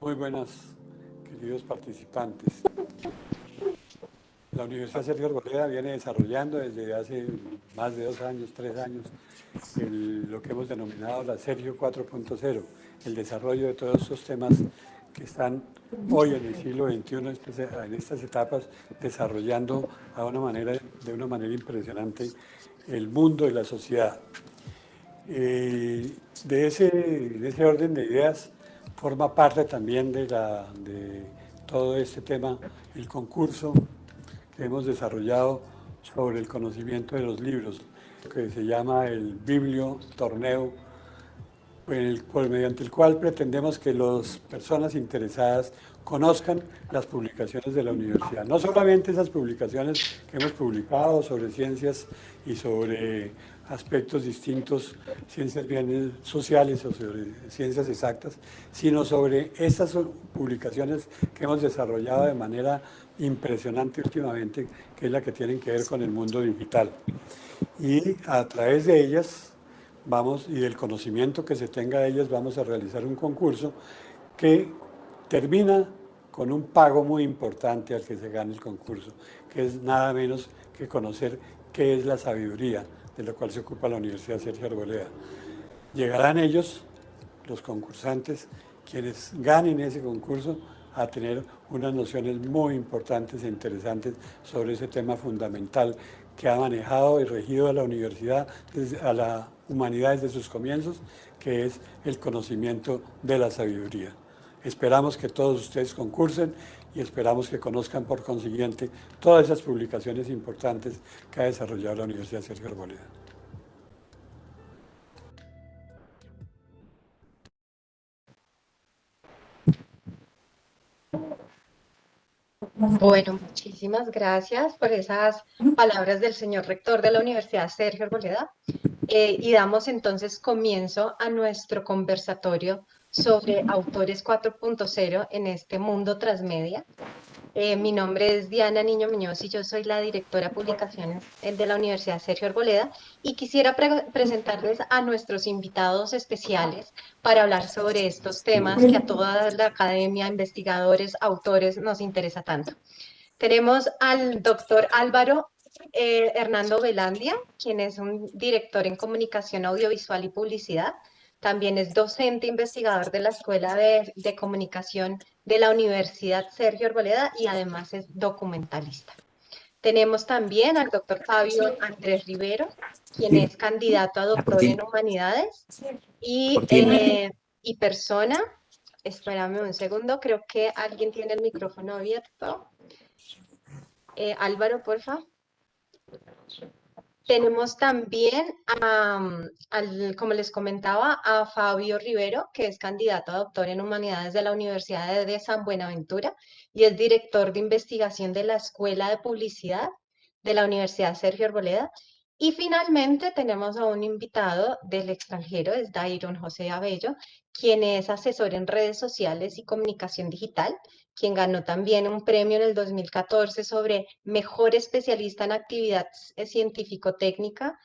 Muy buenas, queridos participantes. La Universidad Sergio Arboleda viene desarrollando desde hace más de 2 años, 3 años, lo que hemos denominado la Sergio 4.0, el desarrollo de todos estos temas que están hoy en el siglo XXI, en estas etapas, desarrollando de una manera impresionante el mundo y la sociedad. De ese orden de ideas forma parte también de todo este tema el concurso que hemos desarrollado sobre el conocimiento de los libros, que se llama el Biblio Torneo, mediante el cual pretendemos que las personas interesadas conozcan las publicaciones de la universidad. No solamente esas publicaciones que hemos publicado sobre ciencias y sobre aspectos distintos, ciencias bien sociales o sobre ciencias exactas, sino sobre estas publicaciones que hemos desarrollado de manera impresionante últimamente, que es la que tienen que ver con el mundo digital. Y a través de ellas y del conocimiento que se tenga de ellas, vamos a realizar un concurso que termina con un pago muy importante al que se gane el concurso, que es nada menos que conocer qué es la sabiduría, de lo cual se ocupa la Universidad Sergio Arboleda. Llegarán ellos, los concursantes, quienes ganen ese concurso, a tener unas nociones muy importantes e interesantes sobre ese tema fundamental que ha manejado y regido a la universidad, a la humanidad desde sus comienzos, que es el conocimiento de la sabiduría. Esperamos que todos ustedes concursen y esperamos que conozcan por consiguiente todas esas publicaciones importantes que ha desarrollado la Universidad Sergio Arboleda. Bueno, muchísimas gracias por esas palabras del señor rector de la Universidad Sergio Arboleda. Y damos entonces comienzo a nuestro conversatorio sobre Autores 4.0 en este mundo transmedia. Mi nombre es Diana Niño Muñoz y yo soy la directora de publicaciones de la Universidad Sergio Arboleda y quisiera presentarles a nuestros invitados especiales para hablar sobre estos temas que a toda la academia, investigadores, autores nos interesa tanto. Tenemos al doctor Álvaro Hernando Velandia, quien es un director en comunicación audiovisual y publicidad. También es docente investigador de la Escuela de Comunicación de la Universidad Sergio Arboleda y además es documentalista. Tenemos también al doctor Fabio Andrés Rivero, quien es candidato a doctor en humanidades y persona. Espérame un segundo, creo que alguien tiene el micrófono abierto. Álvaro, porfa. Tenemos también, como les comentaba, a Fabio Rivero, que es candidato a doctor en humanidades de la Universidad de San Buenaventura y es director de investigación de la Escuela de Publicidad de la Universidad Sergio Arboleda. Y finalmente tenemos a un invitado del extranjero, es Dairon José Abello, quien es asesor en redes sociales y comunicación digital, quien ganó también un premio en el 2014 sobre mejor especialista en actividad científico-técnica,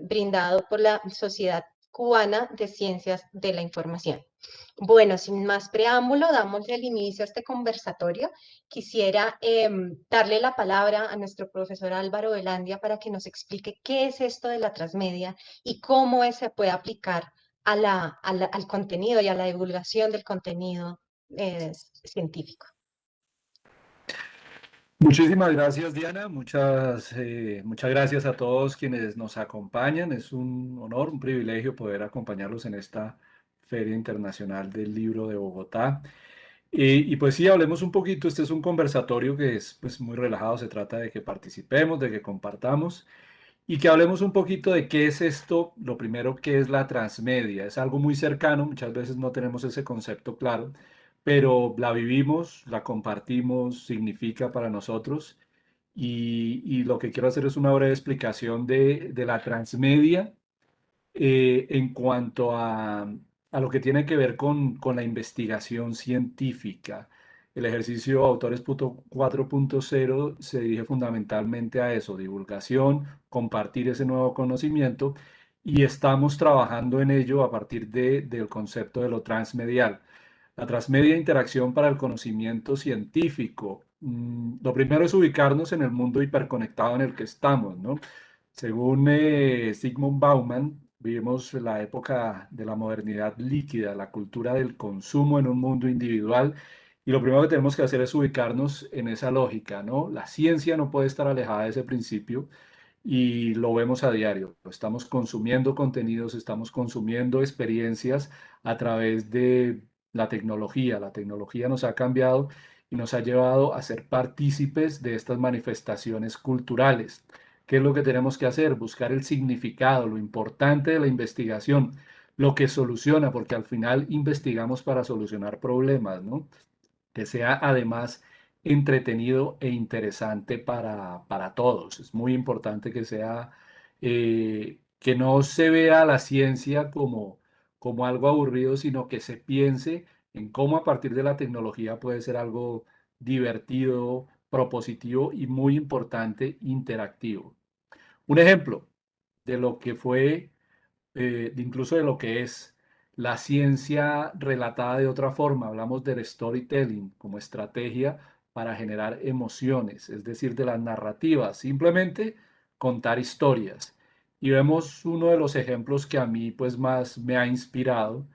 brindado por la Sociedad Cubana de Ciencias de la Información. Bueno, sin más preámbulo, damos el inicio a este conversatorio. Quisiera darle la palabra a nuestro profesor Álvaro Velandia para que nos explique qué es esto de la transmedia y cómo se puede aplicar al contenido y a la divulgación del contenido científico. Muchísimas gracias, Diana. Muchas gracias a todos quienes nos acompañan. Es un honor, un privilegio poder acompañarlos en esta Feria Internacional del Libro de Bogotá. Y pues sí, hablemos un poquito. Este es un conversatorio que es pues muy relajado. Se trata de que participemos, de que compartamos y que hablemos un poquito de qué es esto. Lo primero, qué es la transmedia. Es algo muy cercano. Muchas veces no tenemos ese concepto claro, pero la vivimos, la compartimos, significa para nosotros. Y lo que quiero hacer es una breve explicación de la transmedia en cuanto a lo que tiene que ver con la investigación científica. El ejercicio Autores 4.0 se dirige fundamentalmente a eso, divulgación, compartir ese nuevo conocimiento, y estamos trabajando en ello a partir del concepto de lo transmedial. La transmedia interacción para el conocimiento científico. Lo primero es ubicarnos en el mundo hiperconectado en el que estamos, ¿no? Según Zygmunt Bauman, vivimos la época de la modernidad líquida, la cultura del consumo en un mundo individual, y lo primero que tenemos que hacer es ubicarnos en esa lógica, ¿no? La ciencia no puede estar alejada de ese principio y lo vemos a diario. Estamos consumiendo contenidos, estamos consumiendo experiencias a través de la tecnología. La tecnología nos ha cambiado y nos ha llevado a ser partícipes de estas manifestaciones culturales. ¿Qué es lo que tenemos que hacer? Buscar el significado, lo importante de la investigación, lo que soluciona, porque al final investigamos para solucionar problemas, ¿no? Que sea además entretenido e interesante para todos. Es muy importante que sea, que no se vea la ciencia como algo aburrido, sino que se piense en cómo a partir de la tecnología puede ser algo divertido, propositivo y muy importante, interactivo. Un ejemplo de lo que fue incluso de lo que es la ciencia relatada de otra forma. Hablamos del storytelling como estrategia para generar emociones, es decir, de las narrativas, simplemente contar historias. Y vemos uno de los ejemplos que a mí pues más me ha inspirado,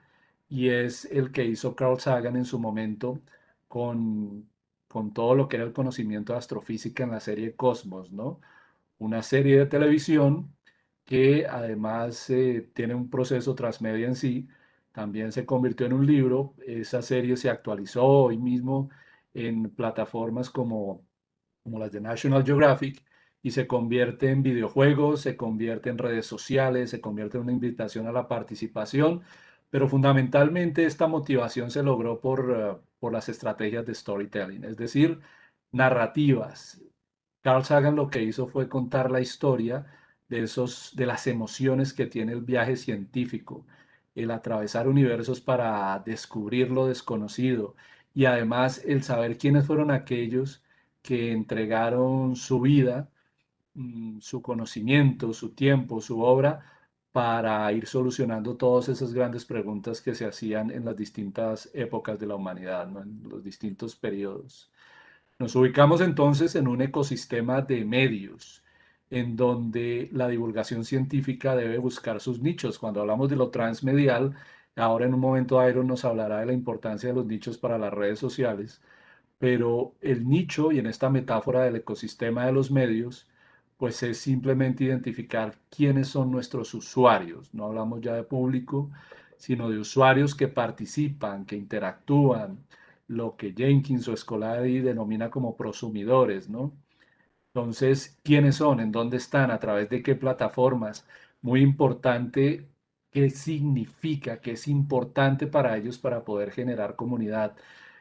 y es el que hizo Carl Sagan en su momento con, con todo lo que era el conocimiento de astrofísica en la serie Cosmos, ¿no? Una serie de televisión que además tiene un proceso transmedia en sí. También se convirtió en un libro. Esa serie se actualizó hoy mismo en plataformas como las de National Geographic, y se convierte en videojuegos, se convierte en redes sociales, se convierte en una invitación a la participación, pero fundamentalmente esta motivación se logró por las estrategias de storytelling, es decir, narrativas. Carl Sagan lo que hizo fue contar la historia de las emociones que tiene el viaje científico, el atravesar universos para descubrir lo desconocido, y además el saber quiénes fueron aquellos que entregaron su vida, su conocimiento, su tiempo, su obra, para ir solucionando todas esas grandes preguntas que se hacían en las distintas épocas de la humanidad, ¿no? En los distintos periodos. Nos ubicamos entonces en un ecosistema de medios en donde la divulgación científica debe buscar sus nichos. Cuando hablamos de lo transmedial, ahora en un momento Iron nos hablará de la importancia de los nichos para las redes sociales, pero el nicho, y en esta metáfora del ecosistema de los medios, pues es simplemente identificar quiénes son nuestros usuarios. No hablamos ya de público, sino de usuarios que participan, que interactúan, lo que Jenkins o Scolari denomina como prosumidores, ¿no? Entonces, ¿quiénes son? ¿En dónde están? ¿A través de qué plataformas? Muy importante, ¿qué significa? ¿Qué es importante para ellos para poder generar comunidad?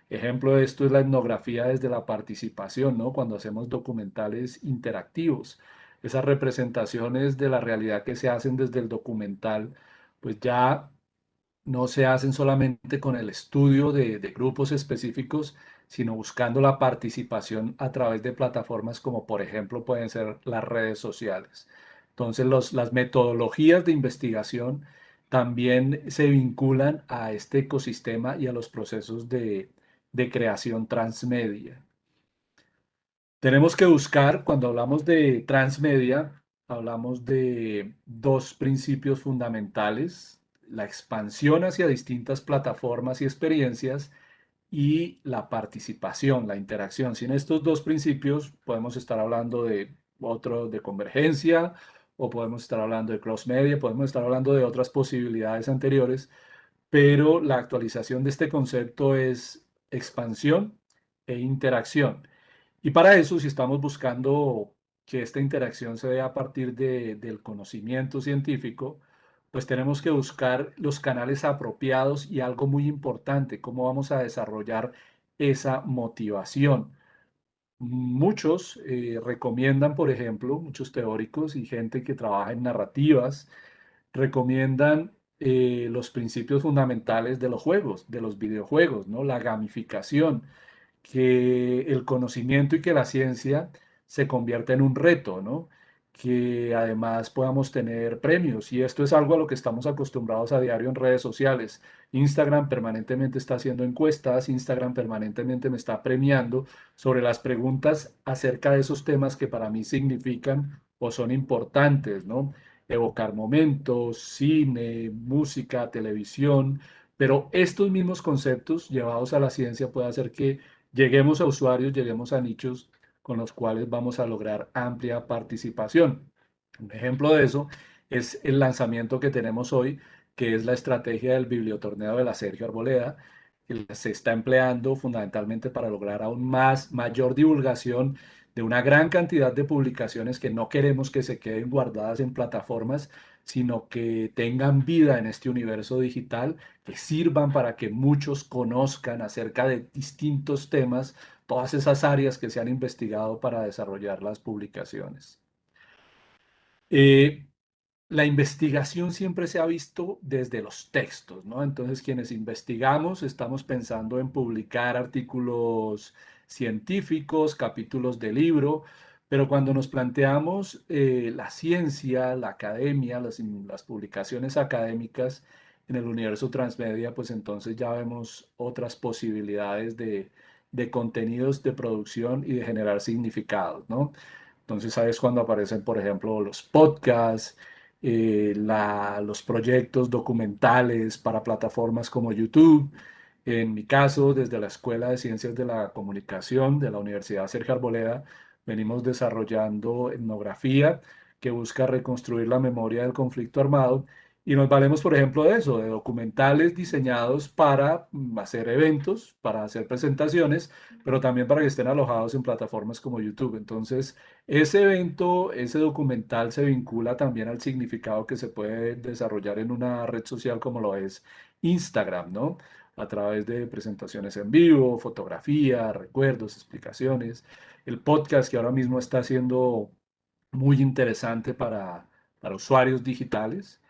Ejemplo de esto es la etnografía desde la participación, ¿no? Cuando hacemos documentales interactivos. Esas representaciones de la realidad que se hacen desde el documental, pues ya no se hacen solamente con el estudio de grupos específicos, sino buscando la participación a través de plataformas como por ejemplo pueden ser las redes sociales. Entonces las metodologías de investigación también se vinculan a este ecosistema y a los procesos de creación transmedia. Tenemos que buscar, cuando hablamos de transmedia, hablamos de dos principios fundamentales: la expansión hacia distintas plataformas y experiencias, y la participación, la interacción. Sin estos dos principios podemos estar hablando de otro de convergencia o podemos estar hablando de cross media, podemos estar hablando de otras posibilidades anteriores, pero la actualización de este concepto es expansión e interacción. Y para eso, si estamos buscando que esta interacción se dé a partir del conocimiento científico, pues tenemos que buscar los canales apropiados y algo muy importante, cómo vamos a desarrollar esa motivación. Muchos recomiendan, por ejemplo, muchos teóricos y gente que trabaja en narrativas, recomiendan los principios fundamentales de los juegos, de los videojuegos, ¿no? La gamificación, que el conocimiento y que la ciencia se convierta en un reto, ¿no? Que además podamos tener premios. Y esto es algo a lo que estamos acostumbrados a diario en redes sociales. Instagram permanentemente está haciendo encuestas, Instagram permanentemente me está premiando sobre las preguntas acerca de esos temas que para mí significan o son importantes, ¿no? Evocar momentos, cine, música, televisión, pero estos mismos conceptos llevados a la ciencia puede hacer que lleguemos a usuarios, lleguemos a nichos con los cuales vamos a lograr amplia participación. Un ejemplo de eso es el lanzamiento que tenemos hoy, que es la estrategia del bibliotorneo de la Sergio Arboleda, que se está empleando fundamentalmente para lograr aún mayor divulgación de una gran cantidad de publicaciones que no queremos que se queden guardadas en plataformas, sino que tengan vida en este universo digital, que sirvan para que muchos conozcan acerca de distintos temas, todas esas áreas que se han investigado para desarrollar las publicaciones. Eh, la investigación siempre se ha visto desde los textos, ¿no? Entonces, quienes investigamos estamos pensando en publicar artículos científicos, capítulos de libro, pero cuando nos planteamos la ciencia, la academia, las publicaciones académicas en el universo transmedia, pues entonces ya vemos otras posibilidades de contenidos de producción y de generar significados, ¿no? Entonces, ¿sabes cuando aparecen, por ejemplo, los podcasts, los proyectos documentales para plataformas como YouTube? En mi caso, desde la Escuela de Ciencias de la Comunicación de la Universidad Sergio Arboleda, venimos desarrollando etnografía que busca reconstruir la memoria del conflicto armado y nos valemos, por ejemplo, de eso, de documentales diseñados para hacer eventos, para hacer presentaciones, pero también para que estén alojados en plataformas como YouTube. Entonces, ese evento, ese documental se vincula también al significado que se puede desarrollar en una red social como lo es Instagram, ¿no? A través de presentaciones en vivo, fotografía, recuerdos, explicaciones. El podcast que ahora mismo está siendo muy interesante para usuarios digitales,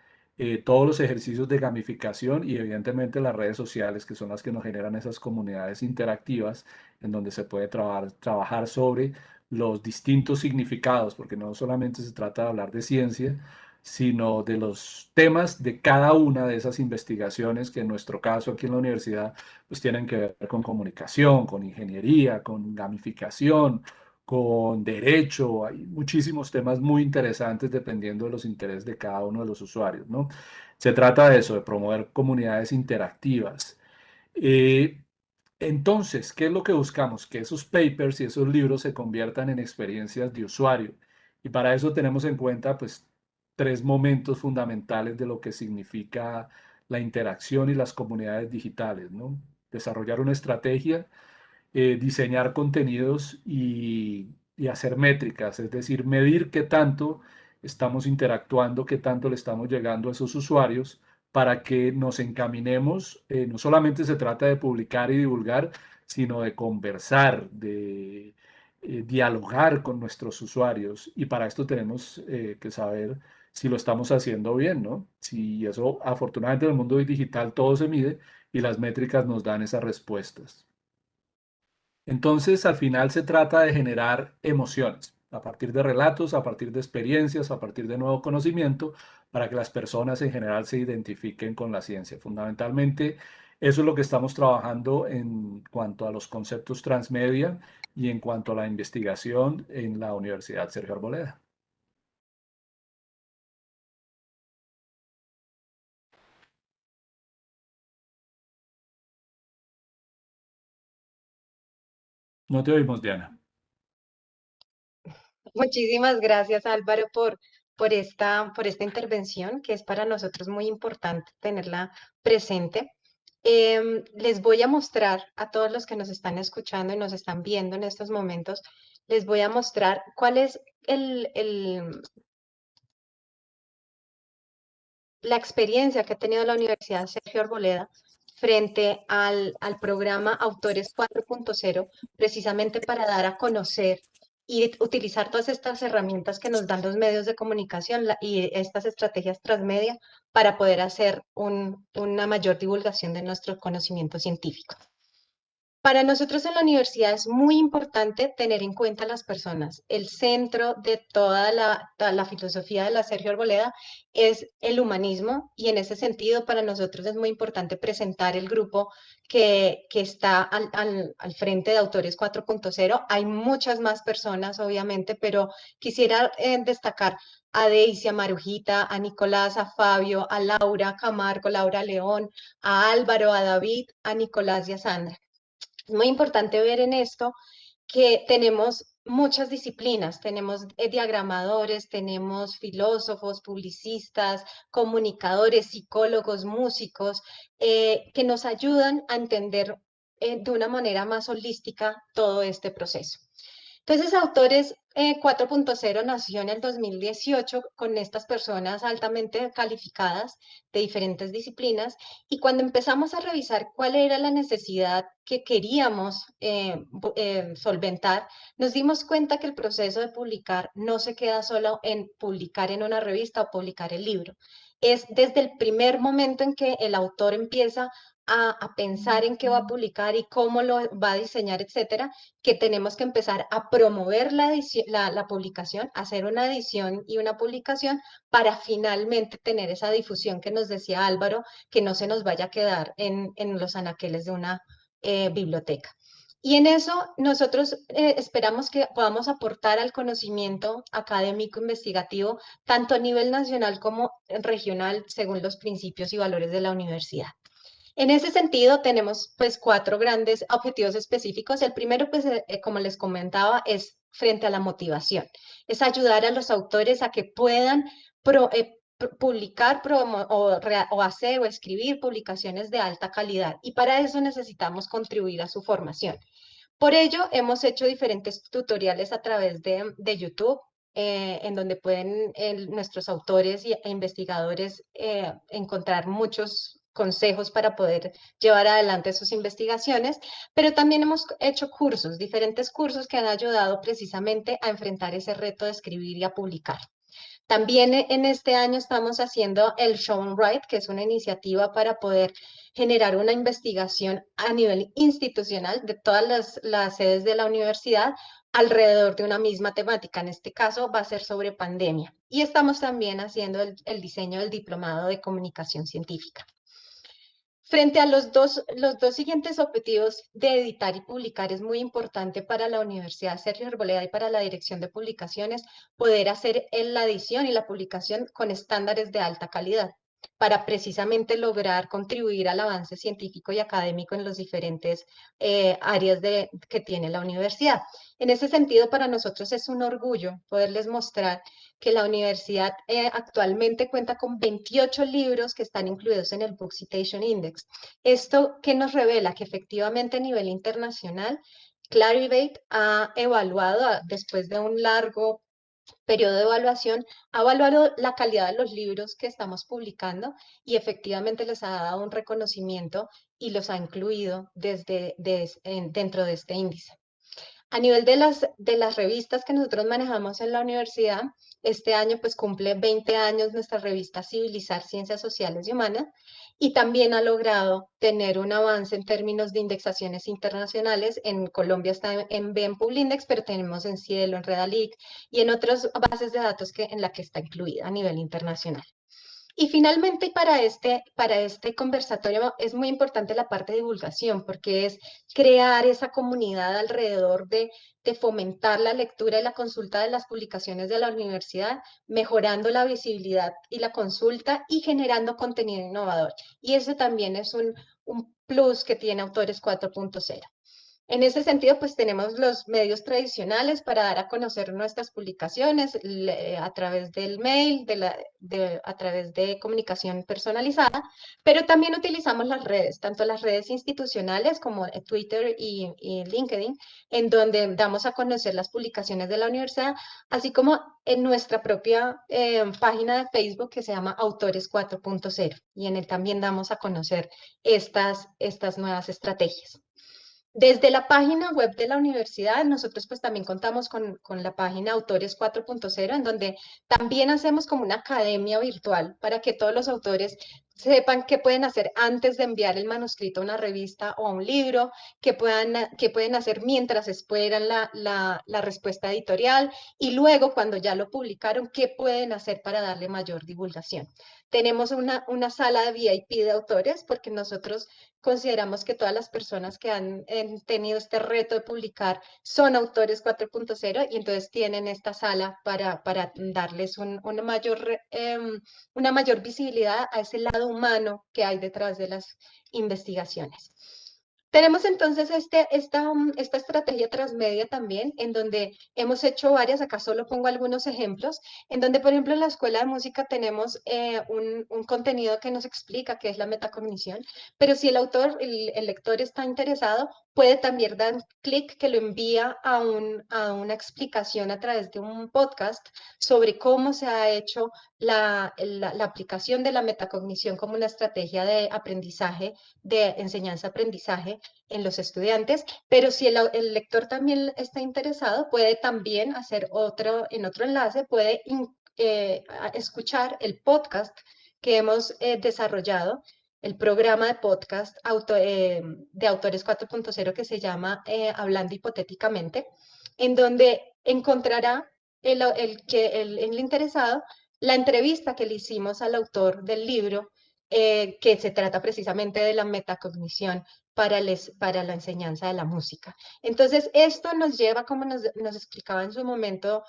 todos los ejercicios de gamificación y evidentemente las redes sociales que son las que nos generan esas comunidades interactivas en donde se puede trabajar sobre los distintos significados, porque no solamente se trata de hablar de ciencia, sino de los temas de cada una de esas investigaciones que en nuestro caso aquí en la universidad pues tienen que ver con comunicación, con ingeniería, con gamificación, con derecho. Hay muchísimos temas muy interesantes dependiendo de los intereses de cada uno de los usuarios, ¿no? Se trata de eso, de promover comunidades interactivas. Eh, entonces, ¿qué es lo que buscamos? Que esos papers y esos libros se conviertan en experiencias de usuario. Y para eso tenemos en cuenta, pues, tres momentos fundamentales de lo que significa la interacción y las comunidades digitales, ¿no? Desarrollar una estrategia, diseñar contenidos y hacer métricas, es decir, medir qué tanto estamos interactuando, qué tanto le estamos llegando a esos usuarios para que nos encaminemos. No solamente se trata de publicar y divulgar, sino de conversar, de dialogar con nuestros usuarios. Y para esto tenemos que saber si lo estamos haciendo bien, ¿no? Si eso, afortunadamente en el mundo digital todo se mide y las métricas nos dan esas respuestas. Entonces, al final se trata de generar emociones a partir de relatos, a partir de experiencias, a partir de nuevo conocimiento, para que las personas en general se identifiquen con la ciencia. Fundamentalmente, eso es lo que estamos trabajando en cuanto a los conceptos transmedia y en cuanto a la investigación en la Universidad Sergio Arboleda. No te oímos, Diana. Muchísimas gracias, Álvaro, por esta intervención, que es para nosotros muy importante tenerla presente. Les voy a mostrar a todos los que nos están escuchando y nos están viendo en estos momentos, les voy a mostrar cuál es la experiencia que ha tenido la Universidad Sergio Arboleda frente al programa Autores 4.0, precisamente para dar a conocer y utilizar todas estas herramientas que nos dan los medios de comunicación y estas estrategias transmedia para poder hacer una mayor divulgación de nuestro conocimiento científico. Para nosotros en la universidad es muy importante tener en cuenta a las personas. El centro de toda la filosofía de la Sergio Arboleda es el humanismo, y en ese sentido para nosotros es muy importante presentar el grupo que está al frente de Autores 4.0. Hay muchas más personas, obviamente, pero quisiera destacar a Daisy, a Marujita, a Nicolás, a Fabio, a Laura Camargo, Laura León, a Álvaro, a David, a Nicolás y a Sandra. Es muy importante ver en esto que tenemos muchas disciplinas, tenemos diagramadores, tenemos filósofos, publicistas, comunicadores, psicólogos, músicos, que nos ayudan a entender de una manera más holística todo este proceso. Entonces, Autores 4.0 nació en el 2018 con estas personas altamente calificadas de diferentes disciplinas, y cuando empezamos a revisar cuál era la necesidad que queríamos solventar, nos dimos cuenta que el proceso de publicar no se queda solo en publicar en una revista o publicar el libro. Es desde el primer momento en que el autor empieza a pensar en qué va a publicar y cómo lo va a diseñar, etcétera, que tenemos que empezar a promover la publicación, hacer una edición y una publicación para finalmente tener esa difusión que nos decía Álvaro, que no se nos vaya a quedar en los anaqueles de una biblioteca. Y en eso nosotros esperamos que podamos aportar al conocimiento académico investigativo, tanto a nivel nacional como regional, según los principios y valores de la universidad. En ese sentido, tenemos pues 4 grandes objetivos específicos. El primero, pues, como les comentaba, es frente a la motivación. Es ayudar a los autores a que puedan publicar o hacer o escribir publicaciones de alta calidad. Y para eso necesitamos contribuir a su formación. Por ello, hemos hecho diferentes tutoriales a través de YouTube, en donde pueden nuestros autores e investigadores encontrar muchos consejos para poder llevar adelante sus investigaciones, pero también hemos hecho cursos, diferentes cursos que han ayudado precisamente a enfrentar ese reto de escribir y a publicar. También en este año estamos haciendo el Show and Write, que es una iniciativa para poder generar una investigación a nivel institucional de todas las sedes de la universidad alrededor de una misma temática. En este caso va a ser sobre pandemia. Y estamos también haciendo el diseño del diplomado de comunicación científica. Frente a los dos siguientes objetivos de editar y publicar, es muy importante para la Universidad Sergio Arboleda y para la Dirección de Publicaciones poder hacer la edición y la publicación con estándares de alta calidad, para precisamente lograr contribuir al avance científico y académico en los diferentes áreas que tiene la universidad. En ese sentido, para nosotros es un orgullo poderles mostrar que la universidad actualmente cuenta con 28 libros que están incluidos en el Book Citation Index. ¿Esto qué nos revela? Que efectivamente a nivel internacional, Clarivate ha evaluado, después de un largo periodo de evaluación, ha evaluado la calidad de los libros que estamos publicando y efectivamente les ha dado un reconocimiento y los ha incluido dentro de este índice. A nivel de las revistas que nosotros manejamos en la universidad, este año pues cumple 20 años nuestra revista Civilizar Ciencias Sociales y Humanas, y también ha logrado tener un avance en términos de indexaciones internacionales. En Colombia está en BEM-Publindex, pero tenemos en Cielo, en Redalic y en otras bases de datos en la que está incluida a nivel internacional. Y finalmente, para este conversatorio es muy importante la parte de divulgación, porque es crear esa comunidad alrededor de fomentar la lectura y la consulta de las publicaciones de la universidad, mejorando la visibilidad y la consulta y generando contenido innovador. Y ese también es un plus que tiene Autores 4.0. En ese sentido, pues tenemos los medios tradicionales para dar a conocer nuestras publicaciones a través del mail, a través de comunicación personalizada, pero también utilizamos las redes, tanto las redes institucionales como Twitter y LinkedIn, en donde damos a conocer las publicaciones de la universidad, así como en nuestra propia página de Facebook que se llama Autores 4.0, y en él también damos a conocer estas nuevas estrategias. Desde la página web de la universidad, nosotros pues también contamos con la página Autores 4.0, en donde también hacemos como una academia virtual para que todos los autores sepan qué pueden hacer antes de enviar el manuscrito a una revista o a un libro, qué pueden hacer mientras esperan la respuesta editorial y luego cuando ya lo publicaron, qué pueden hacer para darle mayor divulgación. Tenemos una sala de VIP de autores porque nosotros consideramos que todas las personas que han tenido este reto de publicar son autores 4.0 y entonces tienen esta sala para darles una mayor visibilidad a ese lado humano que hay detrás de las investigaciones. Tenemos entonces esta estrategia transmedia también, en donde hemos hecho varias, acá solo pongo algunos ejemplos, en donde, por ejemplo, en la Escuela de Música tenemos un contenido que nos explica qué es la metacognición, pero si el autor, el lector está interesado, puede también dar clic que lo envía a una explicación a través de un podcast sobre cómo se ha hecho la aplicación de la metacognición como una estrategia de aprendizaje, de enseñanza-aprendizaje en los estudiantes, pero si el lector también está interesado, puede también hacer en otro enlace, puede escuchar el podcast que hemos desarrollado, el programa de podcast de Autores 4.0 que se llama Hablando Hipotéticamente, en donde encontrará el interesado la entrevista que le hicimos al autor del libro, que se trata precisamente de la metacognición para la enseñanza de la música. Entonces, esto nos lleva, como nos explicaba en su momento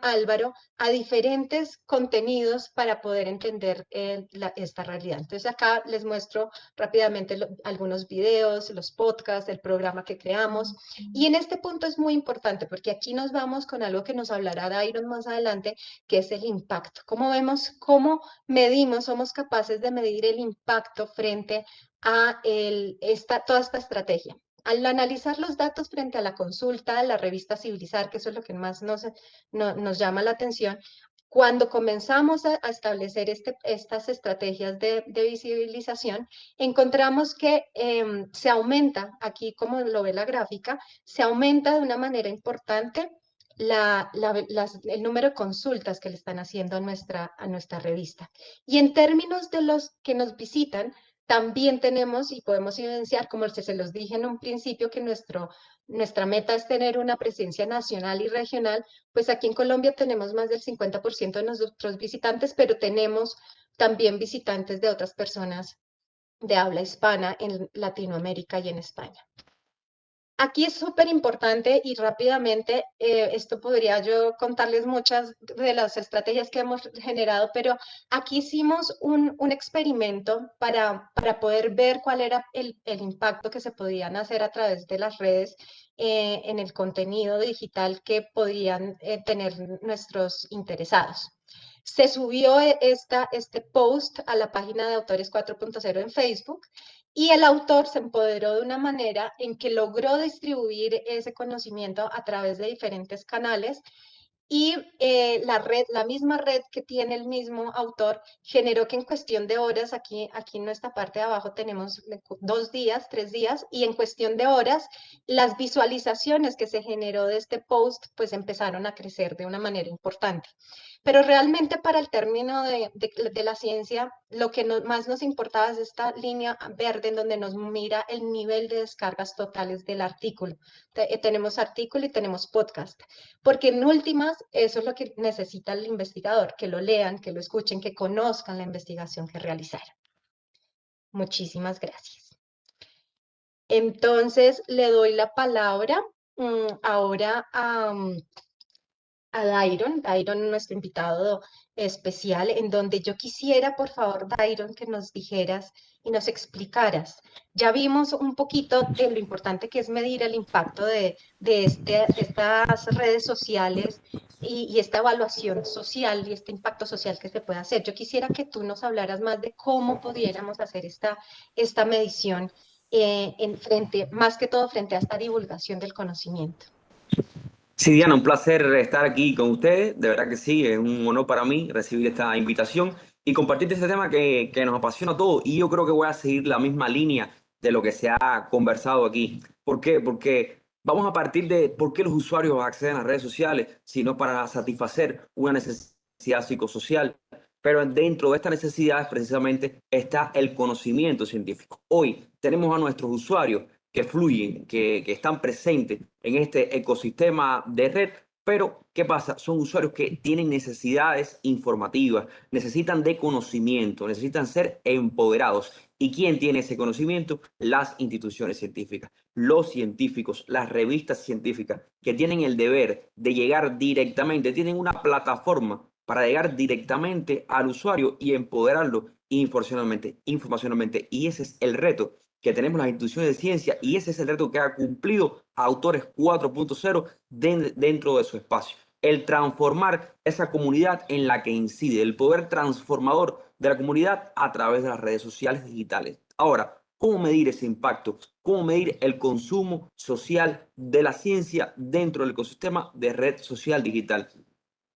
Álvaro, a diferentes contenidos para poder entender esta realidad. Entonces, acá les muestro rápidamente algunos videos, los podcasts, el programa que creamos. Y en este punto es muy importante porque aquí nos vamos con algo que nos hablará Dairon más adelante, que es el impacto. ¿Cómo vemos, cómo medimos, somos capaces de medir el impacto frente a toda esta estrategia? Al analizar los datos frente a la consulta de la revista Civilizar, que eso es lo que más nos llama la atención, cuando comenzamos a establecer estas estrategias de visibilización, encontramos que se aumenta, aquí como lo ve la gráfica, se aumenta de una manera importante el número de consultas que le están haciendo a nuestra revista. Y en términos de los que nos visitan, también tenemos y podemos evidenciar, como se los dije en un principio, que nuestra meta es tener una presencia nacional y regional, pues aquí en Colombia tenemos más del 50% de nuestros visitantes, pero tenemos también visitantes de otras personas de habla hispana en Latinoamérica y en España. Aquí es súper importante y rápidamente, esto podría yo contarles muchas de las estrategias que hemos generado, pero aquí hicimos un experimento para poder ver cuál era el impacto que se podían hacer a través de las redes en el contenido digital que podían tener nuestros interesados. Se subió este post a la página de Autores 4.0 en Facebook y el autor se empoderó de una manera en que logró distribuir ese conocimiento a través de diferentes canales y la misma red que tiene el mismo autor generó que en cuestión de horas, aquí en esta parte de abajo tenemos 2 días, 3 días, y en cuestión de horas, las visualizaciones que se generó de este post pues empezaron a crecer de una manera importante. Pero realmente para el término de la ciencia, lo que más nos importaba es esta línea verde en donde nos mira el nivel de descargas totales del artículo. Tenemos artículo y tenemos podcast, porque en últimas eso es lo que necesita el investigador, que lo lean, que lo escuchen, que conozcan la investigación que realizaron. Muchísimas gracias. Entonces le doy la palabra ahora a a Dairon, nuestro invitado especial, en donde yo quisiera, por favor, Dairon, que nos dijeras y nos explicaras. Ya vimos un poquito de lo importante que es medir el impacto de estas redes sociales y esta evaluación social y este impacto social que se puede hacer. Yo quisiera que tú nos hablaras más de cómo pudiéramos hacer esta medición más que todo frente a esta divulgación del conocimiento. Sí, Diana, un placer estar aquí con ustedes. De verdad que sí, es un honor para mí recibir esta invitación y compartir este tema que nos apasiona a todos. Y yo creo que voy a seguir la misma línea de lo que se ha conversado aquí. ¿Por qué? Porque vamos a partir de por qué los usuarios acceden a las redes sociales, sino para satisfacer una necesidad psicosocial. Pero dentro de esta necesidad precisamente está el conocimiento científico. Hoy tenemos a nuestros usuarios que fluyen, que están presentes en este ecosistema de red, pero ¿qué pasa? Son usuarios que tienen necesidades informativas, necesitan de conocimiento, necesitan ser empoderados. ¿Y quién tiene ese conocimiento? Las instituciones científicas, los científicos, las revistas científicas, que tienen el deber de llegar directamente, tienen una plataforma para llegar directamente al usuario y empoderarlo informacionalmente. Y ese es el reto que tenemos las instituciones de ciencia y ese es el reto que ha cumplido Autores 4.0 dentro de su espacio. El transformar esa comunidad en la que incide, el poder transformador de la comunidad a través de las redes sociales digitales. Ahora, ¿cómo medir ese impacto? ¿Cómo medir el consumo social de la ciencia dentro del ecosistema de red social digital?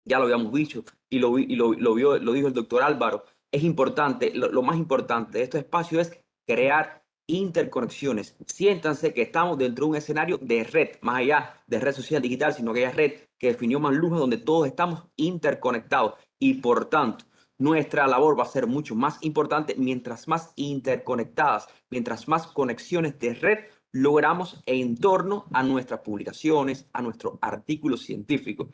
Ya lo habíamos dicho y lo dijo el doctor Álvaro. Es importante, lo más importante de este espacio es crear interconexiones. Siéntanse que estamos dentro de un escenario de red, más allá de red social digital, sino que es red que definió Manluje, donde todos estamos interconectados y por tanto nuestra labor va a ser mucho más importante mientras más interconectadas, mientras más conexiones de red logramos en torno a nuestras publicaciones, a nuestros artículos científicos.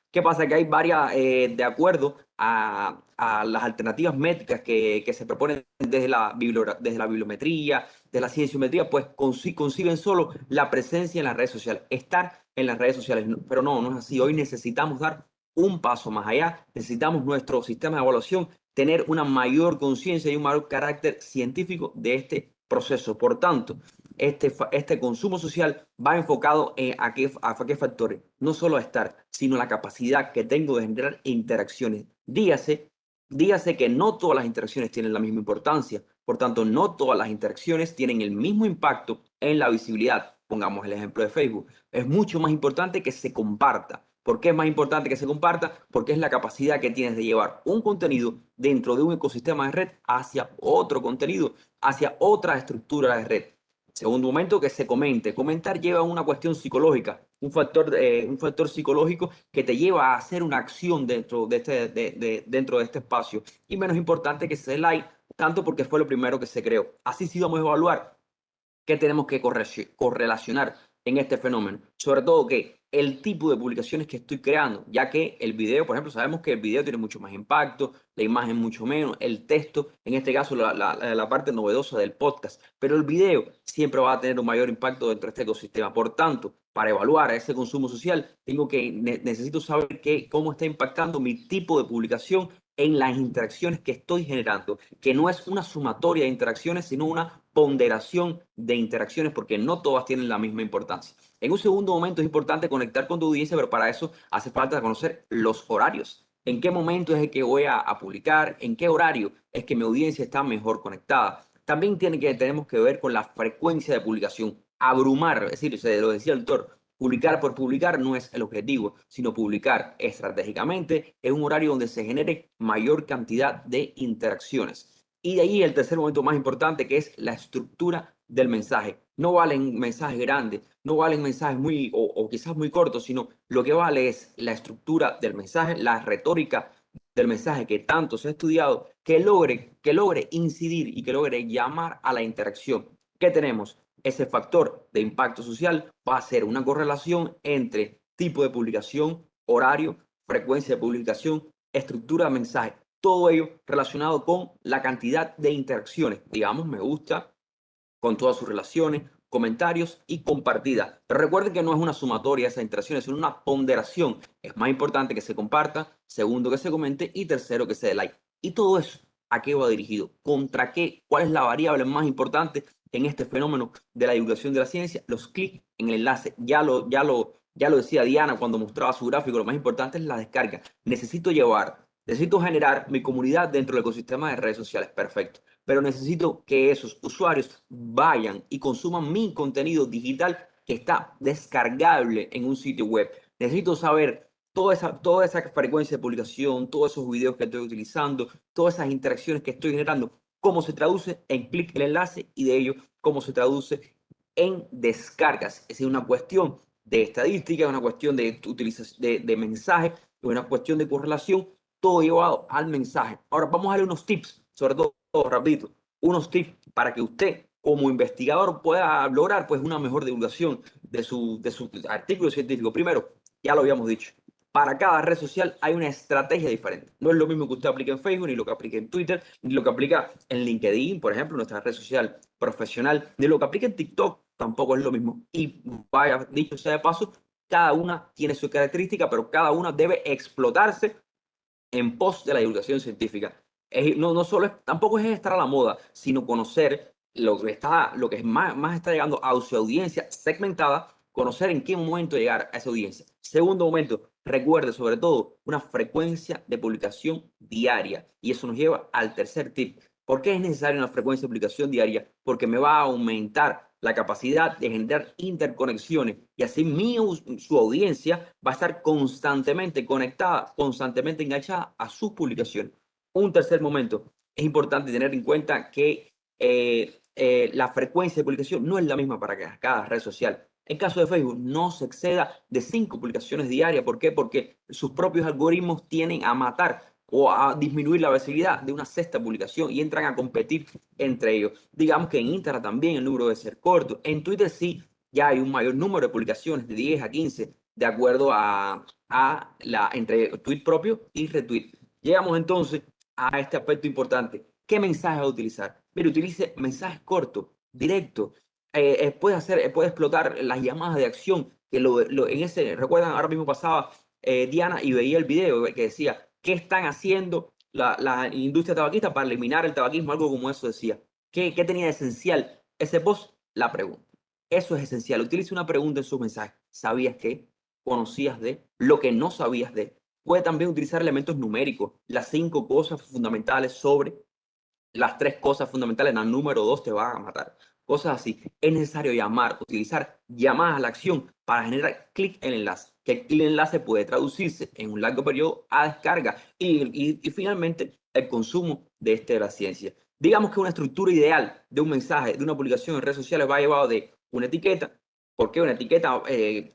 ¿Qué pasa? Que hay varias, de acuerdo a las alternativas métricas que se proponen desde la bibliometría, de la cienciometría, pues conciben solo la presencia en las redes sociales, estar en las redes sociales. Pero no es así. Hoy necesitamos dar un paso más allá, necesitamos nuestro sistema de evaluación tener una mayor conciencia y un mayor carácter científico de este proceso. Por tanto, este consumo social va enfocado a qué factores, no solo a estar, sino la capacidad que tengo de generar interacciones. Dígase que no todas las interacciones tienen la misma importancia, por tanto, no todas las interacciones tienen el mismo impacto en la visibilidad. Pongamos el ejemplo de Facebook. Es mucho más importante que se comparta. ¿Por qué es más importante que se comparta? Porque es la capacidad que tienes de llevar un contenido dentro de un ecosistema de red hacia otro contenido, hacia otra estructura de red. Segundo momento, que se comente. Comentar lleva a una cuestión psicológica, un factor psicológico que te lleva a hacer una acción dentro de este espacio. Y menos importante que se dé like, tanto porque fue lo primero que se creó. Así sí vamos a evaluar qué tenemos que correlacionar en este fenómeno. Sobre todo que el tipo de publicaciones que estoy creando, ya que el video, por ejemplo, sabemos que el video tiene mucho más impacto, la imagen mucho menos, el texto, en este caso la parte novedosa del podcast, pero el video siempre va a tener un mayor impacto dentro de este ecosistema. Por tanto, para evaluar ese consumo social, necesito saber cómo está impactando mi tipo de publicación en las interacciones que estoy generando, que no es una sumatoria de interacciones, sino una ponderación de interacciones, porque no todas tienen la misma importancia. En un segundo momento es importante conectar con tu audiencia, pero para eso hace falta conocer los horarios. ¿En qué momento es el que voy a publicar? ¿En qué horario es que mi audiencia está mejor conectada? También tenemos que ver con la frecuencia de publicación. Abrumar, es decir, se lo decía el doctor, publicar por publicar no es el objetivo, sino publicar estratégicamente en un horario donde se genere mayor cantidad de interacciones. Y de ahí el tercer momento más importante, que es la estructura del mensaje. No valen mensajes grandes, no valen mensajes o quizás muy cortos, sino lo que vale es la estructura del mensaje, la retórica del mensaje que tanto se ha estudiado, que logre incidir y que logre llamar a la interacción. ¿Qué tenemos? Ese factor de impacto social va a ser una correlación entre tipo de publicación, horario, frecuencia de publicación, estructura de mensaje. Todo ello relacionado con la cantidad de interacciones. Digamos, me gusta con todas sus relaciones, comentarios y compartida. Pero recuerden que no es una sumatoria esas interacciones, sino una ponderación. Es más importante que se comparta, segundo que se comente y tercero que se dé like. Y todo eso, ¿a qué va dirigido? ¿Contra qué? ¿Cuál es la variable más importante en este fenómeno de la divulgación de la ciencia? Los clics en el enlace. Ya lo decía Diana cuando mostraba su gráfico, lo más importante es la descarga. Necesito generar mi comunidad dentro del ecosistema de redes sociales. Perfecto. Pero necesito que esos usuarios vayan y consuman mi contenido digital que está descargable en un sitio web. Necesito saber toda esa frecuencia de publicación, todos esos videos que estoy utilizando, todas esas interacciones que estoy generando, cómo se traduce en clic el enlace y de ello cómo se traduce en descargas. Es una cuestión de estadística, es una cuestión de utilización de mensajes, es una cuestión de correlación, todo llevado al mensaje. Ahora vamos a darle unos tips, sobre todo rapidito, unos tips para que usted como investigador pueda lograr pues una mejor divulgación de su artículo científico. Primero, ya lo habíamos dicho, para cada red social hay una estrategia diferente. No es lo mismo que usted aplique en Facebook, ni lo que aplique en Twitter, ni lo que aplica en LinkedIn, por ejemplo, nuestra red social profesional, ni lo que aplica en TikTok, tampoco es lo mismo. Y vaya, dicho sea de paso, cada una tiene su característica, pero cada una debe explotarse en pos de la divulgación científica. No solo tampoco es estar a la moda, sino conocer lo que más está llegando a su audiencia segmentada, conocer en qué momento llegar a esa audiencia. Segundo momento, recuerde sobre todo una frecuencia de publicación diaria. Y eso nos lleva al tercer tip. ¿Por qué es necesaria una frecuencia de publicación diaria? Porque me va a aumentar la capacidad de generar interconexiones y así su audiencia va a estar constantemente conectada, constantemente enganchada a sus publicaciones. Un tercer momento, es importante tener en cuenta que la frecuencia de publicación no es la misma para cada red social. En caso de Facebook, no se exceda de 5 publicaciones diarias. ¿Por qué? Porque sus propios algoritmos tienden a matar o a disminuir la visibilidad de una sexta publicación y entran a competir entre ellos. Digamos que en Instagram también el número debe ser corto. En Twitter sí, ya hay un mayor número de publicaciones, de 10 a 15, de acuerdo entre tweet propio y retweet. Llegamos entonces a este aspecto importante. ¿Qué mensaje va a utilizar? Mire, utilice mensajes cortos, directos. Puede explotar las llamadas de acción. Recuerdan, ahora mismo pasaba Diana y veía el video que decía, ¿qué están haciendo la industria tabaquista para eliminar el tabaquismo? Algo como eso decía. ¿Qué tenía de esencial ese post? La pregunta. Eso es esencial. Utilice una pregunta en su mensaje. ¿Sabías qué? ¿Conocías de? Lo que no sabías de. Puede también utilizar elementos numéricos. Las 5 cosas fundamentales sobre las 3 cosas fundamentales. En el número 2 te va a matar. Cosas así. Es necesario utilizar llamadas a la acción para generar clic en el enlace. Que el enlace puede traducirse en un largo periodo a descarga y finalmente el consumo de la ciencia. Digamos que una estructura ideal de un mensaje, de una publicación en redes sociales va llevado de una etiqueta. Porque una etiqueta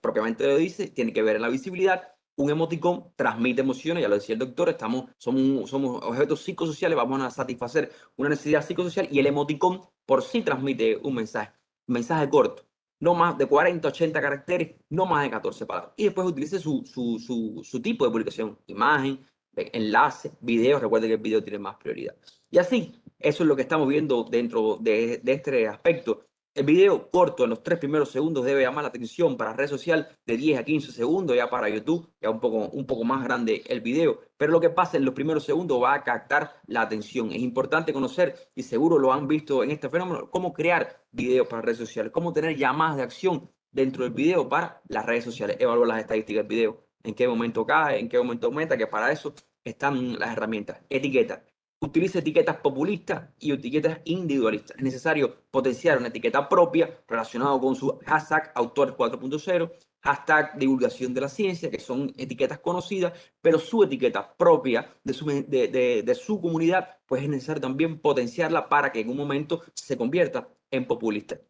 propiamente lo dice, tiene que ver en la visibilidad. Un emoticón transmite emociones, ya lo decía el doctor, somos objetos psicosociales, vamos a satisfacer una necesidad psicosocial y el emoticón por sí transmite un mensaje corto, no más de 40, 80 caracteres, no más de 14 palabras. Y después utilice su tipo de publicación, imagen, enlace, video, recuerde que el video tiene más prioridad. Y así, eso es lo que estamos viendo dentro de este aspecto. El video corto en los 3 primeros segundos debe llamar la atención para red social, de 10 a 15 segundos, ya para YouTube, ya un poco más grande el video, pero lo que pasa en los primeros segundos va a captar la atención. Es importante conocer, y seguro lo han visto en este fenómeno, cómo crear videos para redes sociales, cómo tener llamadas de acción dentro del video para las redes sociales, evaluar las estadísticas del video, en qué momento cae, en qué momento aumenta, que para eso están las herramientas. Etiqueta. Utilice etiquetas populistas y etiquetas individualistas. Es necesario potenciar una etiqueta propia relacionada con su hashtag autor 4.0, hashtag divulgación de la ciencia, que son etiquetas conocidas, pero su etiqueta propia de su comunidad, pues es necesario también potenciarla para que en un momento se convierta en populista.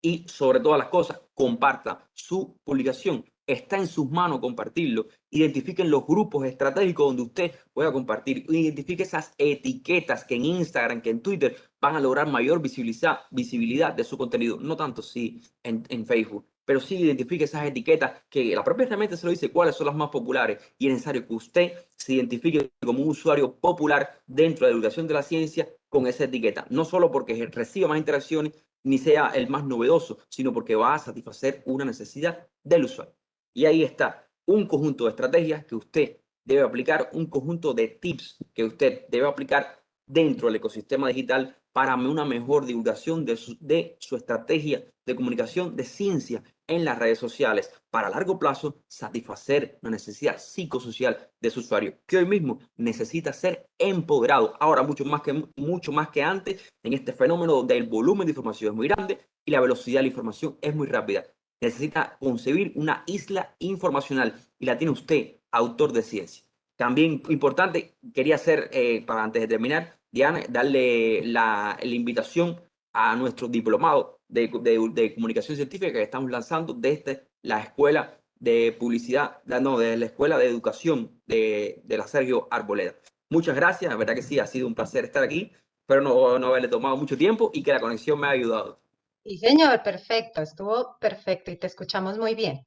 Y sobre todas las cosas, comparta su publicación. Está en sus manos compartirlo. Identifiquen los grupos estratégicos donde usted pueda compartir. Identifique esas etiquetas que en Instagram, que en Twitter van a lograr mayor visibilidad de su contenido. No tanto sí en Facebook, pero sí identifique esas etiquetas que la propia herramienta se lo dice cuáles son las más populares. Y es necesario que usted se identifique como un usuario popular dentro de la divulgación de la ciencia con esa etiqueta. No solo porque reciba más interacciones, ni sea el más novedoso, sino porque va a satisfacer una necesidad del usuario. Y ahí está un conjunto de estrategias que usted debe aplicar, un conjunto de tips que usted debe aplicar dentro del ecosistema digital para una mejor divulgación de su estrategia de comunicación de ciencia en las redes sociales para a largo plazo satisfacer la necesidad psicosocial de su usuario, que hoy mismo necesita ser empoderado. Ahora, mucho más que antes, en este fenómeno donde el volumen de información es muy grande y la velocidad de la información es muy rápida. Necesita concebir una isla informacional y la tiene usted, autor de ciencia. También importante, quería hacer, para antes de terminar, Diana, darle la invitación a nuestro diplomado de comunicación científica que estamos lanzando desde la escuela de publicidad, no, de la escuela de educación de la Sergio Arboleda. Muchas gracias, la verdad que sí, ha sido un placer estar aquí, pero no haberle tomado mucho tiempo y que la conexión me ha ayudado. Sí, señor, perfecto, estuvo perfecto y te escuchamos muy bien.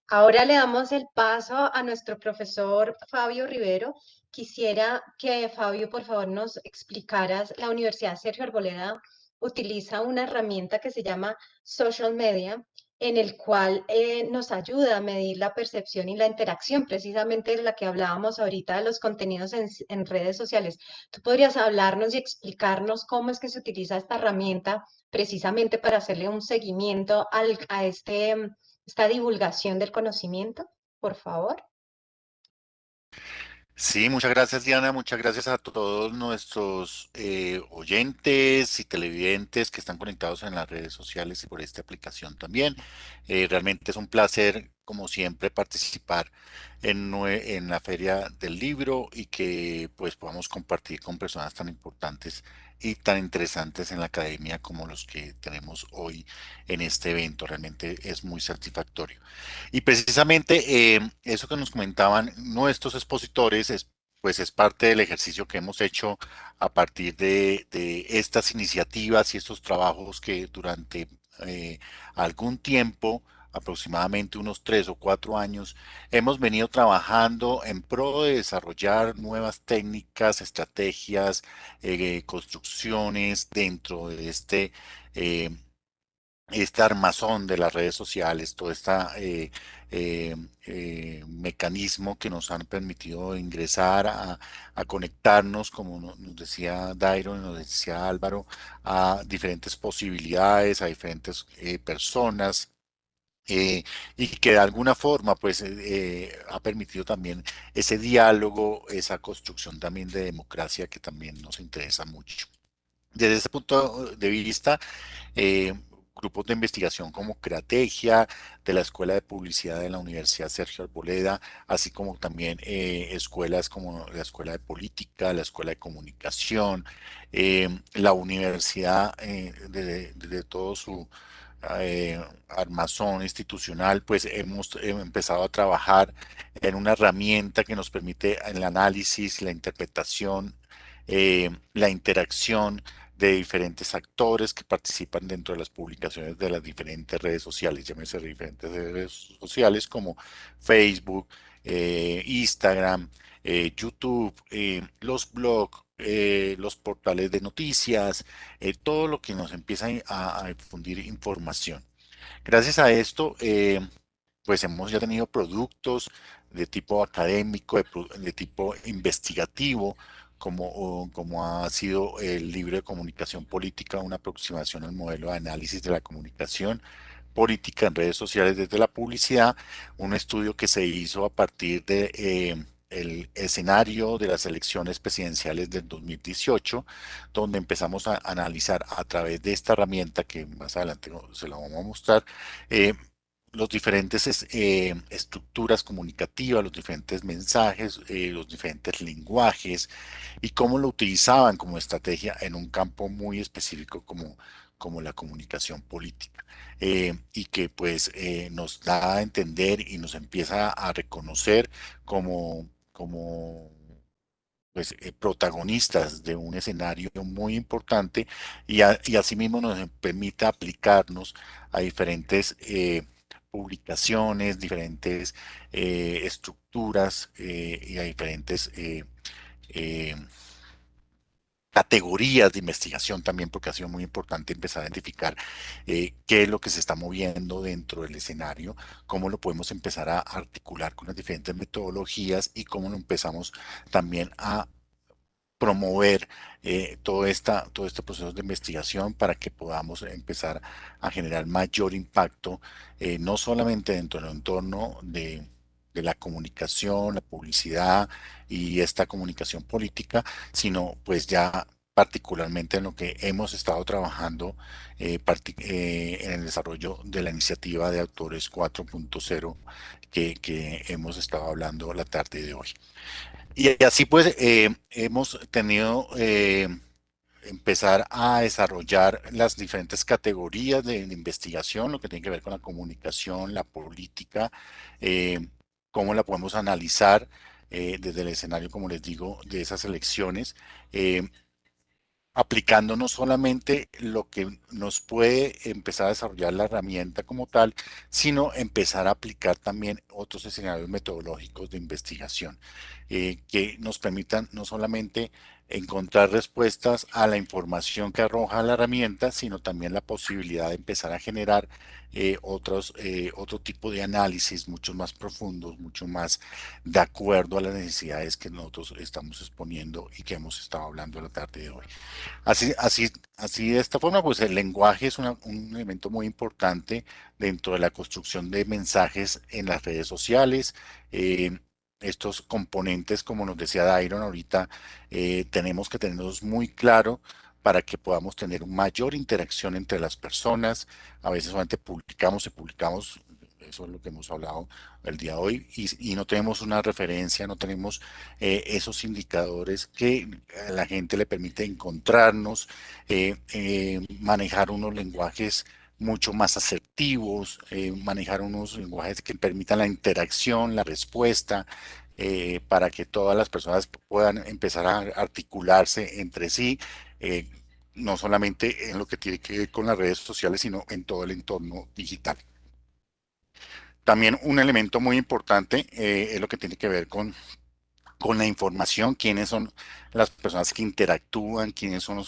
Ahora le damos el paso a nuestro profesor Fabio Rivero. Quisiera que Fabio, por favor, nos explicaras. La Universidad Sergio Arboleda utiliza una herramienta que se llama Social Media, en el cual nos ayuda a medir la percepción y la interacción, precisamente de la que hablábamos ahorita de los contenidos en redes sociales. ¿Tú podrías hablarnos y explicarnos cómo es que se utiliza esta herramienta precisamente para hacerle un seguimiento a esta divulgación del conocimiento, por favor? Sí, muchas gracias Diana, muchas gracias a todos nuestros oyentes y televidentes que están conectados en las redes sociales y por esta aplicación también. Realmente es un placer, como siempre, participar en la Feria del Libro y que pues podamos compartir con personas tan importantes y tan interesantes en la academia como los que tenemos hoy en este evento. Realmente es muy satisfactorio. Y precisamente eso que nos comentaban nuestros expositores pues es parte del ejercicio que hemos hecho a partir de estas iniciativas y estos trabajos que durante algún tiempo, aproximadamente unos 3 o 4 años, hemos venido trabajando en pro de desarrollar nuevas técnicas, estrategias, construcciones dentro de eh, este armazón de las redes sociales, todo este mecanismo que nos han permitido ingresar a conectarnos, como nos decía Dairo, nos decía Álvaro, a diferentes posibilidades, a diferentes personas. Y que de alguna forma pues ha permitido también ese diálogo, esa construcción también de democracia que también nos interesa mucho. Desde ese punto de vista, eh, grupos de investigación como Creategia, de la Escuela de Publicidad de la Universidad Sergio Arboleda, así como también escuelas como la Escuela de Política, la Escuela de Comunicación, la universidad de todo su armazón institucional, pues hemos empezado a trabajar en una herramienta que nos permite el análisis, la interpretación, la interacción de diferentes actores que participan dentro de las publicaciones de las diferentes redes sociales, llámese diferentes redes sociales como Facebook, Instagram, YouTube, los blogs, los portales de noticias, todo lo que nos empieza a difundir información. Gracias a esto, pues hemos ya tenido productos de tipo académico, de tipo investigativo, como ha sido el libro de comunicación política, una aproximación al modelo de análisis de la comunicación política en redes sociales desde la publicidad, un estudio que se hizo a partir de el escenario de las elecciones presidenciales del 2018, donde empezamos a analizar a través de esta herramienta que más adelante se la vamos a mostrar, eh, los diferentes estructuras comunicativas, los diferentes mensajes, los diferentes lenguajes y cómo lo utilizaban como estrategia en un campo muy específico como la comunicación política. Y que pues nos da a entender y nos empieza a reconocer como pues, protagonistas de un escenario muy importante y asimismo nos permite aplicarnos a diferentes publicaciones, diferentes estructuras y a diferentes eh, categorías de investigación también, porque ha sido muy importante empezar a identificar qué es lo que se está moviendo dentro del escenario, cómo lo podemos empezar a articular con las diferentes metodologías y cómo lo empezamos también a promover todo este proceso de investigación para que podamos empezar a generar mayor impacto, no solamente dentro del entorno de la comunicación, la publicidad y esta comunicación política, sino pues ya particularmente en lo que hemos estado trabajando en el desarrollo de la iniciativa de Autores 4.0 que hemos estado hablando la tarde de hoy. Y así pues hemos tenido empezar a desarrollar las diferentes categorías de investigación, lo que tiene que ver con la comunicación, la política, cómo la podemos analizar desde el escenario, como les digo, de esas elecciones. Aplicando no solamente lo que nos puede empezar a desarrollar la herramienta como tal, sino empezar a aplicar también otros escenarios metodológicos de investigación que nos permitan no solamente encontrar respuestas a la información que arroja la herramienta, sino también la posibilidad de empezar a generar otro tipo de análisis mucho más profundos, mucho más de acuerdo a las necesidades que nosotros estamos exponiendo y que hemos estado hablando la tarde de hoy. Así de esta forma, pues el lenguaje es un elemento muy importante dentro de la construcción de mensajes en las redes sociales. Estos componentes, como nos decía Dairon ahorita, tenemos que tenerlos muy claro para que podamos tener mayor interacción entre las personas. A veces solamente publicamos y publicamos, eso es lo que hemos hablado el día de hoy, y no tenemos una referencia, no tenemos esos indicadores que a la gente le permite encontrarnos, manejar unos lenguajes mucho más asertivos, manejar unos lenguajes que permitan la interacción, la respuesta, para que todas las personas puedan empezar a articularse entre sí, eh, no solamente en lo que tiene que ver con las redes sociales, sino en todo el entorno digital. También un elemento muy importante es lo que tiene que ver con la información, quiénes son las personas que interactúan, quiénes son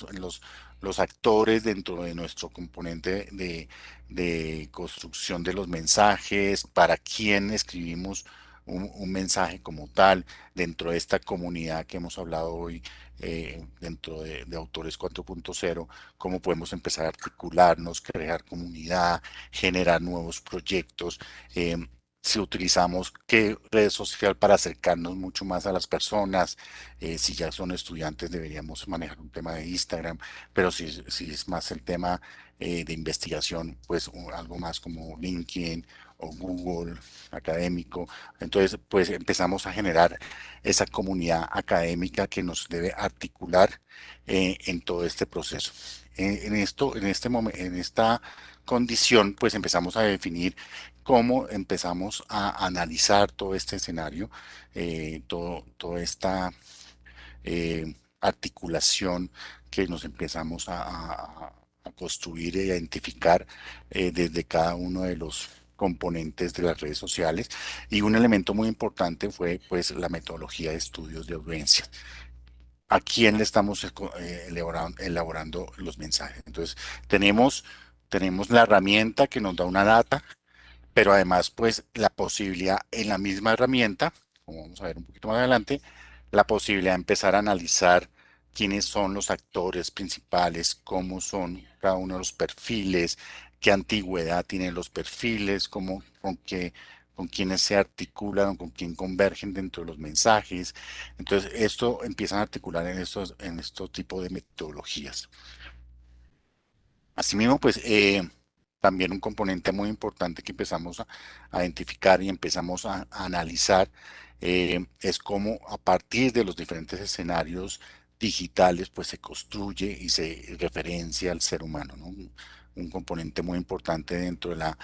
los actores dentro de nuestro componente de construcción de los mensajes, para quién escribimos un mensaje como tal, dentro de esta comunidad que hemos hablado hoy, dentro de Autores 4.0, cómo podemos empezar a articularnos, crear comunidad, generar nuevos proyectos. Si utilizamos qué red social para acercarnos mucho más a las personas. Si ya son estudiantes deberíamos manejar un tema de Instagram, pero si es más el tema de investigación, pues algo más como LinkedIn o Google académico. Entonces, pues empezamos a generar esa comunidad académica que nos debe articular en todo este proceso. En esta condición, pues empezamos a definir cómo empezamos a analizar todo este escenario, toda esta articulación que nos empezamos a construir e identificar desde cada uno de los componentes de las redes sociales. Y un elemento muy importante fue pues la metodología de estudios de audiencia. ¿A quién le estamos elaborando los mensajes? Entonces, tenemos la herramienta que nos da una data, pero además pues la posibilidad en la misma herramienta, como vamos a ver un poquito más adelante, la posibilidad de empezar a analizar quiénes son los actores principales, cómo son cada uno de los perfiles, qué antigüedad tienen los perfiles, con quiénes se articulan, con quién convergen dentro de los mensajes. Entonces, esto empiezan a articular en estos tipos de metodologías. Asimismo, pues también un componente muy importante que empezamos a identificar y empezamos a analizar es cómo a partir de los diferentes escenarios digitales, pues se construye y se referencia al ser humano, ¿no? Un componente muy importante dentro de la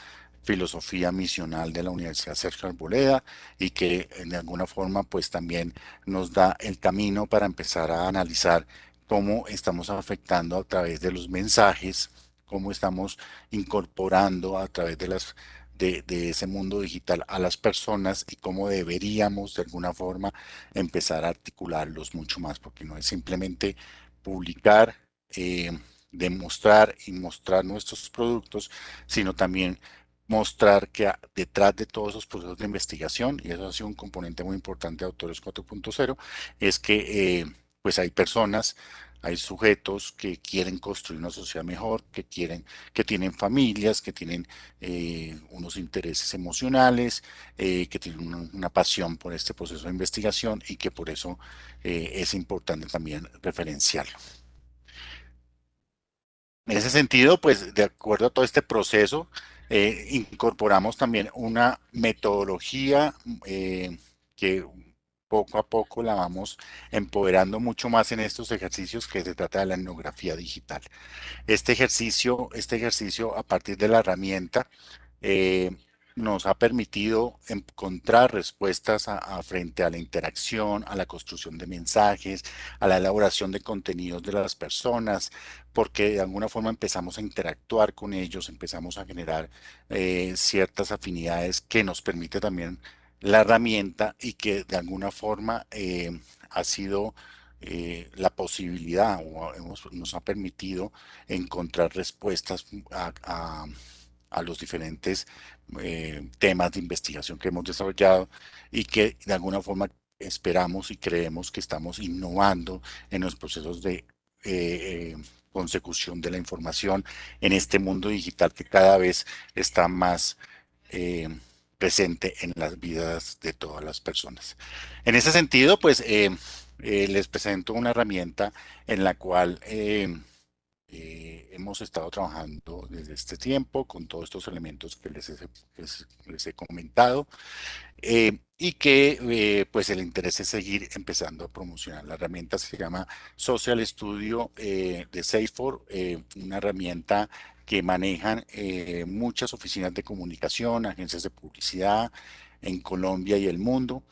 filosofía misional de la Universidad Sergio Arboleda y que de alguna forma pues también nos da el camino para empezar a analizar cómo estamos afectando a través de los mensajes, cómo estamos incorporando a través de ese mundo digital a las personas y cómo deberíamos de alguna forma empezar a articularlos mucho más, porque no es simplemente publicar, demostrar y mostrar nuestros productos, sino también mostrar que detrás de todos esos procesos de investigación, y eso ha sido un componente muy importante de Autores 4.0, es que pues hay personas, hay sujetos que quieren construir una sociedad mejor, que tienen familias, que tienen unos intereses emocionales, que tienen una pasión por este proceso de investigación y que por eso es importante también referenciarlo. En ese sentido, pues de acuerdo a todo este proceso, incorporamos también una metodología que poco a poco la vamos empoderando mucho más en estos ejercicios, que se trata de la etnografía digital. Este ejercicio a partir de la herramienta eh, nos ha permitido encontrar respuestas frente a la interacción, a la construcción de mensajes, a la elaboración de contenidos de las personas, porque de alguna forma empezamos a interactuar con ellos, empezamos a generar ciertas afinidades que nos permite también la herramienta y que de alguna forma ha sido la posibilidad o nos ha permitido encontrar respuestas a los diferentes temas de investigación que hemos desarrollado y que de alguna forma esperamos y creemos que estamos innovando en los procesos de consecución de la información en este mundo digital que cada vez está más presente en las vidas de todas las personas. En ese sentido, pues les presento una herramienta en la cual hemos estado trabajando desde este tiempo con todos estos elementos que les he comentado y que pues el interés es seguir empezando a promocionar. La herramienta se llama Social Studio de Salesforce, una herramienta que manejan muchas oficinas de comunicación, agencias de publicidad en Colombia y el mundo.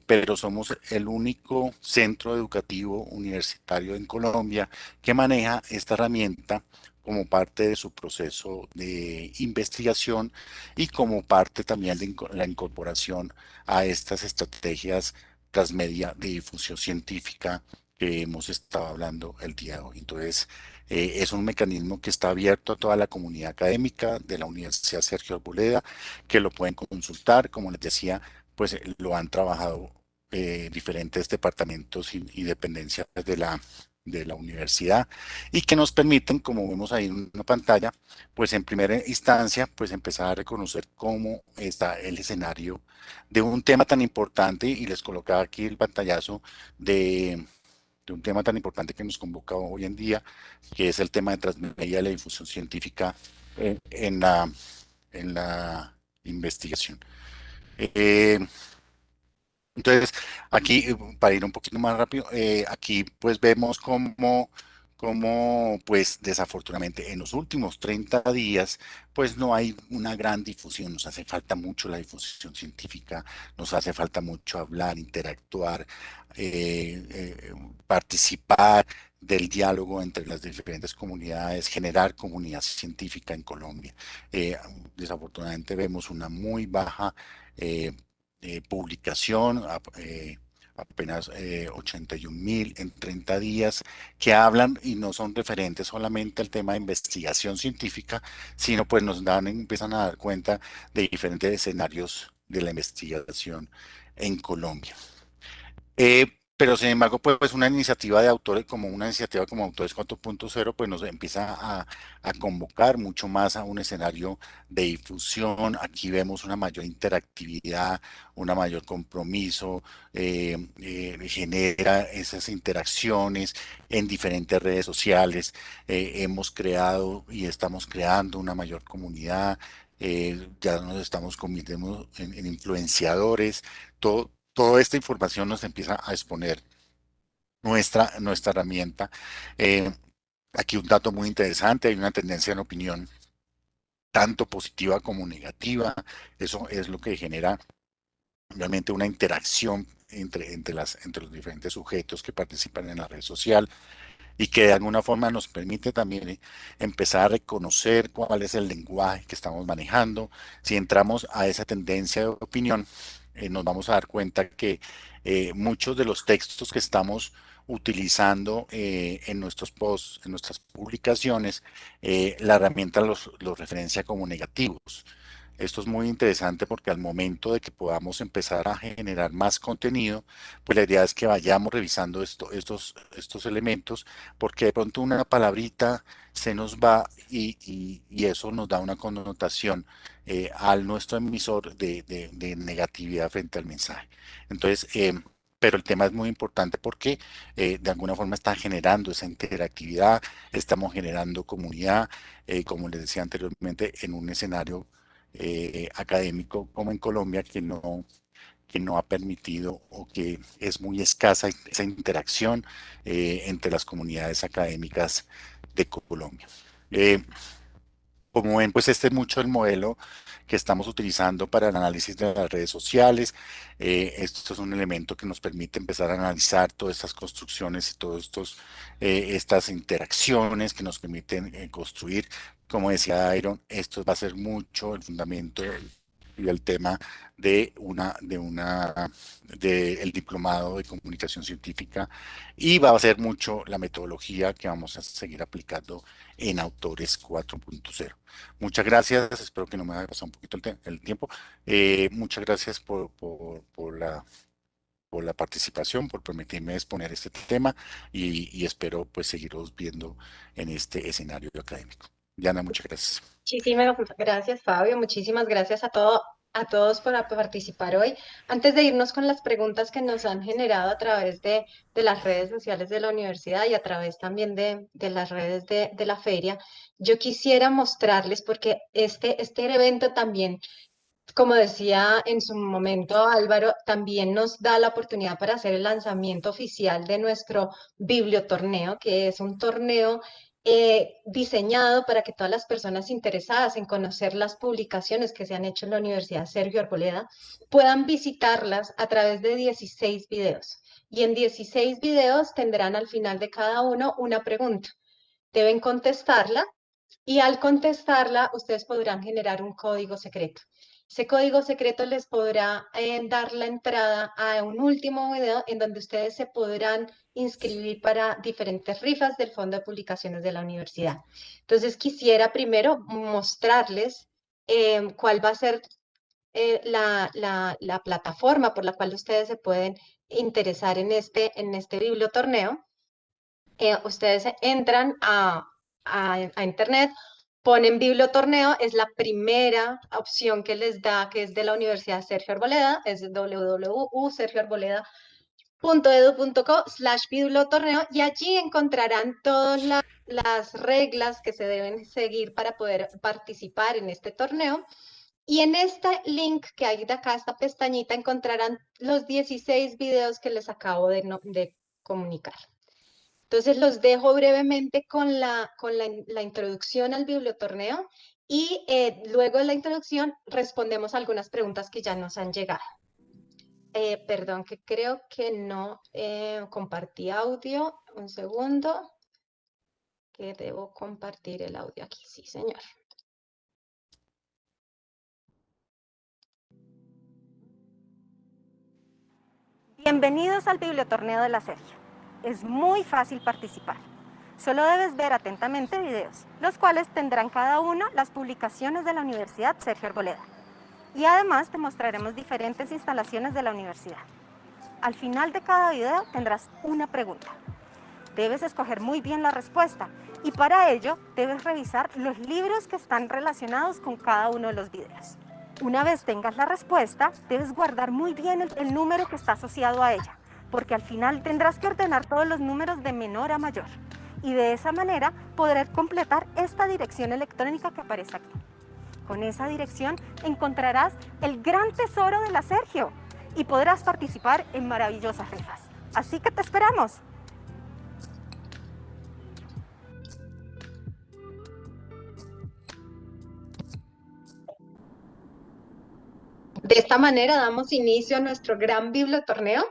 Pero somos el único centro educativo universitario en Colombia que maneja esta herramienta como parte de su proceso de investigación y como parte también de la incorporación a estas estrategias transmedia de difusión científica que hemos estado hablando el día de hoy. Entonces, es un mecanismo que está abierto a toda la comunidad académica de la Universidad Sergio Arboleda, que lo pueden consultar, como les decía, pues lo han trabajado diferentes departamentos y dependencias de la universidad y que nos permiten, como vemos ahí en una pantalla, pues en primera instancia, pues empezar a reconocer cómo está el escenario de un tema tan importante y les colocaba aquí el pantallazo de un tema tan importante que nos convoca hoy en día, que es el tema de transmedia de la difusión científica en la investigación. Eh, entonces, aquí, para ir un poquito más rápido, aquí pues vemos cómo, pues desafortunadamente en los últimos 30 días, pues no hay una gran difusión, nos hace falta mucho la difusión científica, nos hace falta mucho hablar, interactuar, participar del diálogo entre las diferentes comunidades, generar comunidad científica en Colombia. Desafortunadamente vemos una muy baja publicación, apenas 81.000 en 30 días, que hablan y no son referentes solamente al tema de investigación científica, sino pues empiezan a dar cuenta de diferentes escenarios de la investigación en Colombia. Pero sin embargo, pues una iniciativa de autores, como una iniciativa como Autores 4.0, pues nos empieza a convocar mucho más a un escenario de difusión. Aquí vemos una mayor interactividad, una mayor compromiso, genera esas interacciones en diferentes redes sociales. Hemos creado y estamos creando una mayor comunidad. Ya nos estamos convirtiendo en influenciadores. Toda esta información nos empieza a exponer nuestra herramienta. Eh, Aquí un dato muy interesante, hay una tendencia en opinión tanto positiva como negativa. Eso es lo que genera realmente una interacción entre los diferentes sujetos que participan en la red social y que de alguna forma nos permite también empezar a reconocer cuál es el lenguaje que estamos manejando. Si entramos a esa tendencia de opinión, nos vamos a dar cuenta que muchos de los textos que estamos utilizando en nuestros posts, en nuestras publicaciones, la herramienta los referencia como negativos. Esto es muy interesante porque al momento de que podamos empezar a generar más contenido, pues la idea es que vayamos revisando estos elementos, porque de pronto una palabrita se nos va y eso nos da una connotación al nuestro emisor de negatividad frente al mensaje. Entonces, pero el tema es muy importante porque de alguna forma está generando esa interactividad, estamos generando comunidad, como les decía anteriormente, en un escenario académico como en Colombia que no ha permitido o que es muy escasa esa interacción entre las comunidades académicas de Colombia. Como ven, pues este es mucho el modelo que estamos utilizando para el análisis de las redes sociales. Esto es un elemento que nos permite empezar a analizar todas estas construcciones y todas estas interacciones que nos permiten construir. Como decía Dairon, esto va a ser mucho el fundamento y el tema del diplomado de comunicación científica y va a ser mucho la metodología que vamos a seguir aplicando en Autores 4.0. Muchas gracias, espero que no me haya pasado un poquito el tiempo. Muchas gracias por la participación, por permitirme exponer este tema y espero pues seguiros viendo en este escenario académico. Diana, muchas gracias. Muchísimas gracias, Fabio. Muchísimas gracias a todos por participar hoy. Antes de irnos con las preguntas que nos han generado a través de las redes sociales de la universidad y a través también de las redes de la feria, yo quisiera mostrarles, porque este evento también, como decía en su momento Álvaro, también nos da la oportunidad para hacer el lanzamiento oficial de nuestro bibliotorneo, que es un torneo diseñado para que todas las personas interesadas en conocer las publicaciones que se han hecho en la Universidad Sergio Arboleda puedan visitarlas a través de 16 videos. Y en 16 videos tendrán al final de cada uno una pregunta. Deben contestarla y al contestarla ustedes podrán generar un código secreto. Ese código secreto les podrá dar la entrada a un último video en donde ustedes se podrán inscribir para diferentes rifas del Fondo de Publicaciones de la universidad. Entonces quisiera primero mostrarles cuál va a ser la plataforma por la cual ustedes se pueden interesar en este bibliotorneo. Ustedes entran a internet, ponen bibliotorneo, es la primera opción que les da, que es de la Universidad Sergio Arboleda, es www.sergioarboleda.edu.co/bibliotorneo y allí encontrarán todas las reglas que se deben seguir para poder participar en este torneo. Y en este link que hay de acá, esta pestañita, encontrarán los 16 videos que les acabo de comunicar. Entonces los dejo brevemente con la introducción al bibliotorneo y luego de la introducción respondemos algunas preguntas que ya nos han llegado. Perdón, que creo que no compartí audio. Un segundo, que debo compartir el audio aquí. Sí, señor. Bienvenidos al Bibliotorneo de la Sergio. Es muy fácil participar. Solo debes ver atentamente videos, los cuales tendrán cada uno las publicaciones de la Universidad Sergio Arboleda. Y además te mostraremos diferentes instalaciones de la universidad. Al final de cada video tendrás una pregunta. Debes escoger muy bien la respuesta y para ello debes revisar los libros que están relacionados con cada uno de los videos. Una vez tengas la respuesta, debes guardar muy bien el número que está asociado a ella, porque al final tendrás que ordenar todos los números de menor a mayor. Y de esa manera podrás completar esta dirección electrónica que aparece aquí. Con esa dirección encontrarás el gran tesoro de la Sergio y podrás participar en maravillosas rifas. Así que te esperamos. De esta manera damos inicio a nuestro gran bibliotorneo.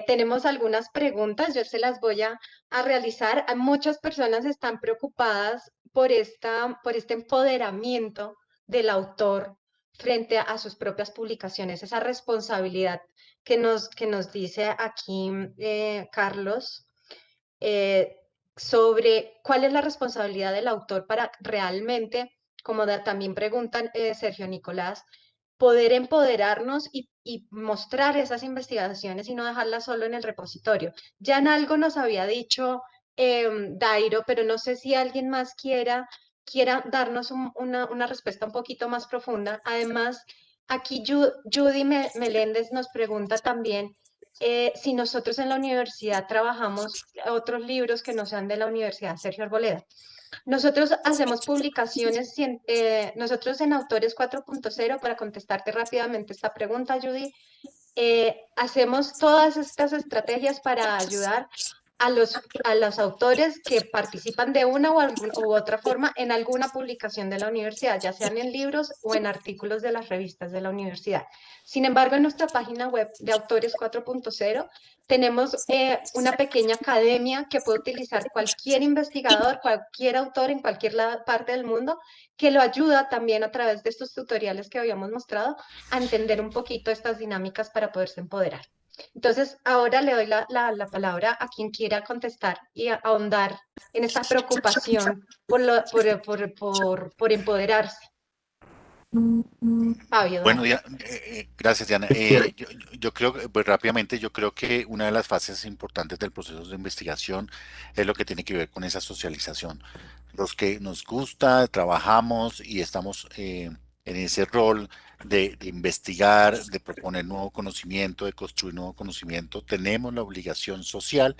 Tenemos algunas preguntas, yo se las voy a realizar. Muchas personas están preocupadas por este empoderamiento del autor frente a sus propias publicaciones, esa responsabilidad que nos dice aquí Carlos, sobre cuál es la responsabilidad del autor para realmente, como también preguntan Sergio Nicolás, poder empoderarnos y mostrar esas investigaciones y no dejarlas solo en el repositorio. Ya en algo nos había dicho Dairo, pero no sé si alguien más quiera darnos una respuesta un poquito más profunda. Además, aquí Judy Meléndez nos pregunta también si nosotros en la universidad trabajamos otros libros que no sean de la Universidad Sergio Arboleda. Nosotros hacemos publicaciones, nosotros en Autores 4.0, para contestarte rápidamente esta pregunta, Judy, hacemos todas estas estrategias para ayudar a los autores que participan de una u otra forma en alguna publicación de la universidad, ya sean en libros o en artículos de las revistas de la universidad. Sin embargo, en nuestra página web de Autores 4.0 tenemos una pequeña academia que puede utilizar cualquier investigador, cualquier autor en cualquier parte del mundo, que lo ayuda también a través de estos tutoriales que habíamos mostrado a entender un poquito estas dinámicas para poderse empoderar. Entonces, ahora le doy la palabra a quien quiera contestar y ahondar en esta preocupación por empoderarse. Fabio, Bueno, dale. gracias, Diana. Yo creo que, pues rápidamente, yo creo que una de las fases importantes del proceso de investigación es lo que tiene que ver con esa socialización. Los que nos gusta, trabajamos y estamos en ese rol de investigar, de proponer nuevo conocimiento, de construir nuevo conocimiento, tenemos la obligación social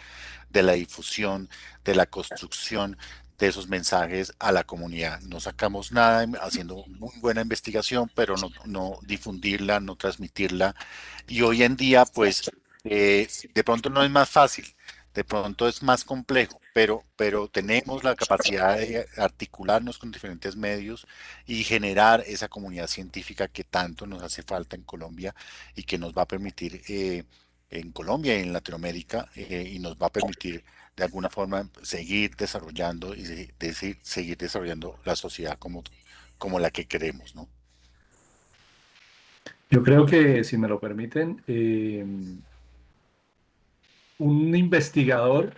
de la difusión, de la construcción de esos mensajes a la comunidad. No sacamos nada haciendo muy buena investigación, pero no difundirla, no transmitirla. Y hoy en día, pues, de pronto no es más fácil, de pronto es más complejo, pero tenemos la capacidad de articularnos con diferentes medios y generar esa comunidad científica que tanto nos hace falta en Colombia y que nos va a permitir en Colombia y en Latinoamérica y nos va a permitir de alguna forma seguir desarrollando y seguir desarrollando la sociedad como la que queremos, ¿no? Yo creo que, si me lo permiten, un investigador,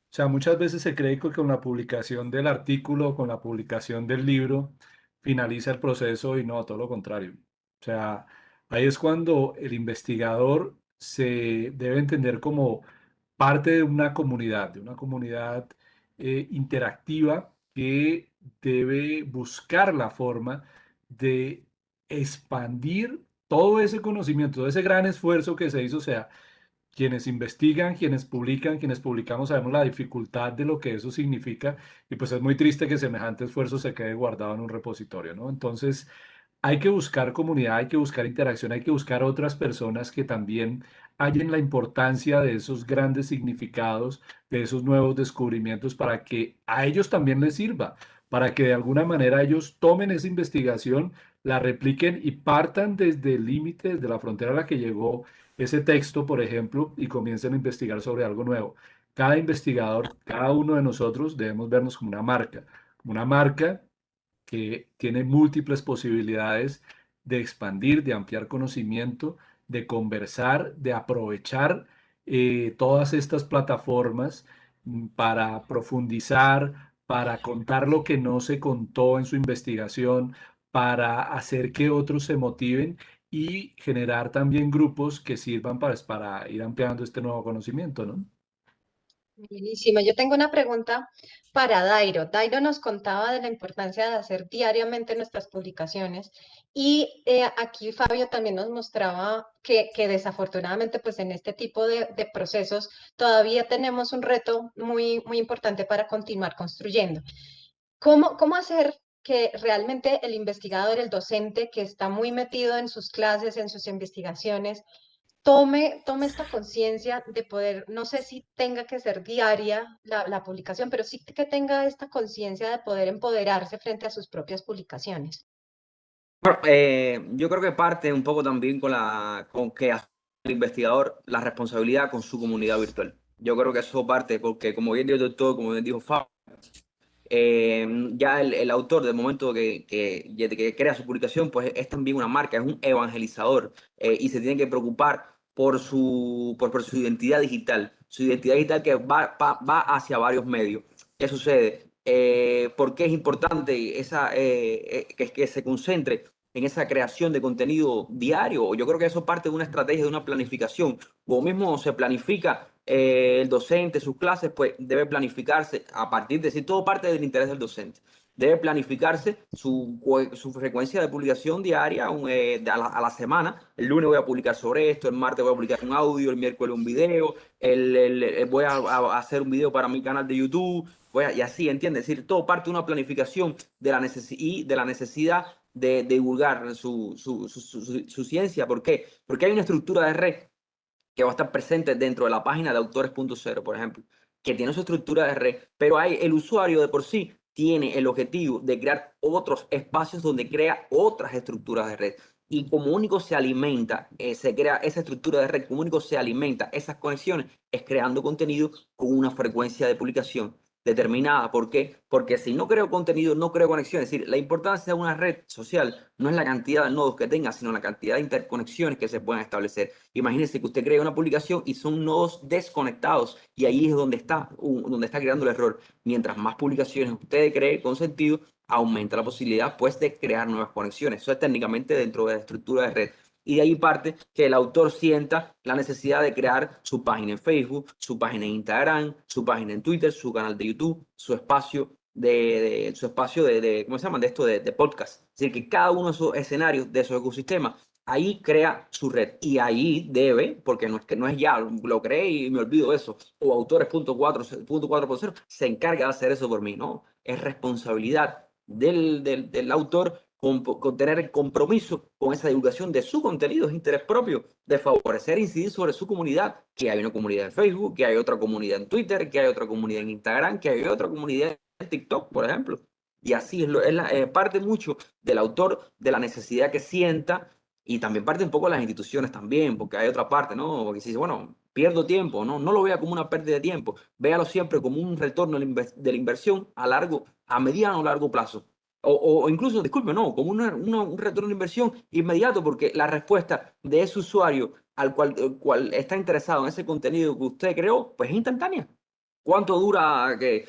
o sea, muchas veces se cree que con la publicación del artículo, con la publicación del libro, finaliza el proceso y no, todo lo contrario. O sea, ahí es cuando el investigador se debe entender como parte de una comunidad interactiva que debe buscar la forma de expandir todo ese conocimiento, todo ese gran esfuerzo que se hizo, o sea, quienes investigan, quienes publican, quienes publicamos sabemos la dificultad de lo que eso significa y pues es muy triste que semejante esfuerzo se quede guardado en un repositorio, ¿no? Entonces hay que buscar comunidad, hay que buscar interacción, hay que buscar otras personas que también hallen la importancia de esos grandes significados, de esos nuevos descubrimientos para que a ellos también les sirva, para que de alguna manera ellos tomen esa investigación, la repliquen y partan desde el límite, desde la frontera a la que llegó ese texto, por ejemplo, y comiencen a investigar sobre algo nuevo. Cada investigador, cada uno de nosotros debemos vernos como una marca que tiene múltiples posibilidades de expandir, de ampliar conocimiento, de conversar, de aprovechar todas estas plataformas para profundizar, para contar lo que no se contó en su investigación, para hacer que otros se motiven y generar también grupos que sirvan para ir ampliando este nuevo conocimiento, ¿no? Buenísimo. Yo tengo una pregunta para Dairo. Dairo nos contaba de la importancia de hacer diariamente nuestras publicaciones y aquí Fabio también nos mostraba que desafortunadamente pues en este tipo de procesos todavía tenemos un reto muy importante para continuar construyendo. ¿Cómo hacer que realmente el investigador, el docente que está muy metido en sus clases, en sus investigaciones, tome esta conciencia de poder, no sé si tenga que ser diaria la publicación, pero sí que tenga esta conciencia de poder empoderarse frente a sus propias publicaciones? Bueno, yo creo que parte un poco también con que asume el investigador la responsabilidad con su comunidad virtual. Yo creo que eso parte porque, como bien dijo el doctor, como bien dijo Fabio, Ya el autor, del momento que crea su publicación, pues es también una marca, es un evangelizador, y se tiene que preocupar por su identidad digital. Su identidad digital que va hacia varios medios. ¿Qué sucede? ¿Por qué es importante que se concentre en esa creación de contenido diario? Yo creo que eso parte de una estrategia, de una planificación. Como mismo se planifica el docente, sus clases, pues debe planificarse a partir de, si todo parte del interés del docente, debe planificarse su frecuencia de publicación diaria a la semana. El lunes voy a publicar sobre esto, el martes voy a publicar un audio, el miércoles un video, voy a hacer un video para mi canal de YouTube, y así, ¿entiendes? Es decir, todo parte de una planificación de la necesidad de divulgar su ciencia. ¿Por qué? Porque hay una estructura de red que va a estar presente dentro de la página de Autores.0, por ejemplo, que tiene su estructura de red, pero el usuario de por sí tiene el objetivo de crear otros espacios donde crea otras estructuras de red. Y como único se alimenta, se crea esa estructura de red, como único se alimenta esas conexiones, es creando contenido con una frecuencia de publicación determinada. ¿Por qué? Porque si no creo contenido, no creo conexión. Es decir, la importancia de una red social no es la cantidad de nodos que tenga, sino la cantidad de interconexiones que se puedan establecer. Imagínense que usted crea una publicación y son nodos desconectados, y ahí es donde está creando el error. Mientras más publicaciones usted cree con sentido, aumenta la posibilidad, pues, de crear nuevas conexiones. Eso es técnicamente dentro de la estructura de red. Y de ahí parte que el autor sienta la necesidad de crear su página en Facebook, su página en Instagram, su página en Twitter, su canal de YouTube, su espacio ¿cómo se llama? De podcast. Es decir, que cada uno de esos escenarios, de esos ecosistemas, ahí crea su red. Y ahí debe, porque no es ya, lo creé y me olvido de eso, o Autores.4.0 se encarga de hacer eso por mí, ¿no? Es responsabilidad del autor con tener el compromiso con esa divulgación de su contenido, es interés propio, de favorecer e incidir sobre su comunidad, que hay una comunidad en Facebook, que hay otra comunidad en Twitter, que hay otra comunidad en Instagram, que hay otra comunidad en TikTok, por ejemplo. Y así parte mucho del autor, de la necesidad que sienta, y también parte un poco de las instituciones también, porque hay otra parte, ¿no? Porque si dice, bueno, pierdo tiempo, ¿no? No lo vea como una pérdida de tiempo, véalo siempre como un retorno de la inversión a mediano o largo plazo. O incluso, disculpe, no, como un retorno de inversión inmediato, porque la respuesta de ese usuario el cual está interesado en ese contenido que usted creó, pues es instantánea. ¿Cuánto dura que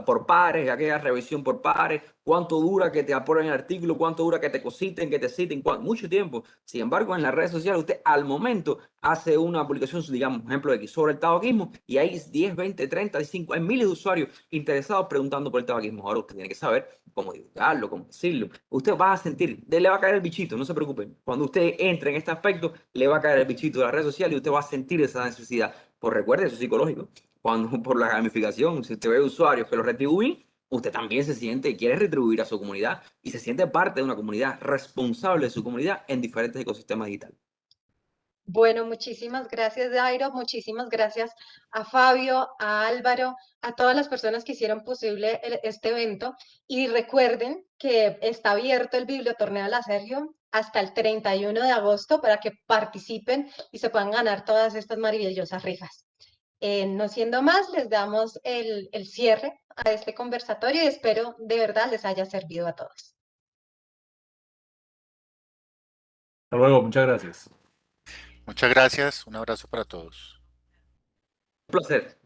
por pares, aquella revisión por pares? ¿Cuánto dura que te aprueben el artículo? ¿Cuánto dura que te citen? Mucho tiempo. Sin embargo, en las redes sociales, usted al momento hace una publicación, digamos, ejemplo X, sobre el tabaquismo, y hay 10, 20, 30, 5, hay miles de usuarios interesados preguntando por el tabaquismo. Ahora usted tiene que saber cómo divulgarlo, cómo decirlo. Usted va a sentir, le va a caer el bichito, no se preocupen. Cuando usted entre en este aspecto, le va a caer el bichito de las redes sociales y usted va a sentir esa necesidad. Pues recuerde, eso es psicológico. Cuando por la gamificación, si usted ve usuarios que lo retribuyen, usted también se siente y quiere retribuir a su comunidad y se siente parte de una comunidad, responsable de su comunidad en diferentes ecosistemas digitales. Bueno, muchísimas gracias, Dairo. Muchísimas gracias a Fabio, a Álvaro, a todas las personas que hicieron posible este evento. Y recuerden que está abierto el Bibliotorneo de la Sergio hasta el 31 de agosto para que participen y se puedan ganar todas estas maravillosas rifas. No siendo más, les damos el cierre a este conversatorio y espero de verdad les haya servido a todos. Hasta luego, muchas gracias. Muchas gracias, un abrazo para todos. Un placer.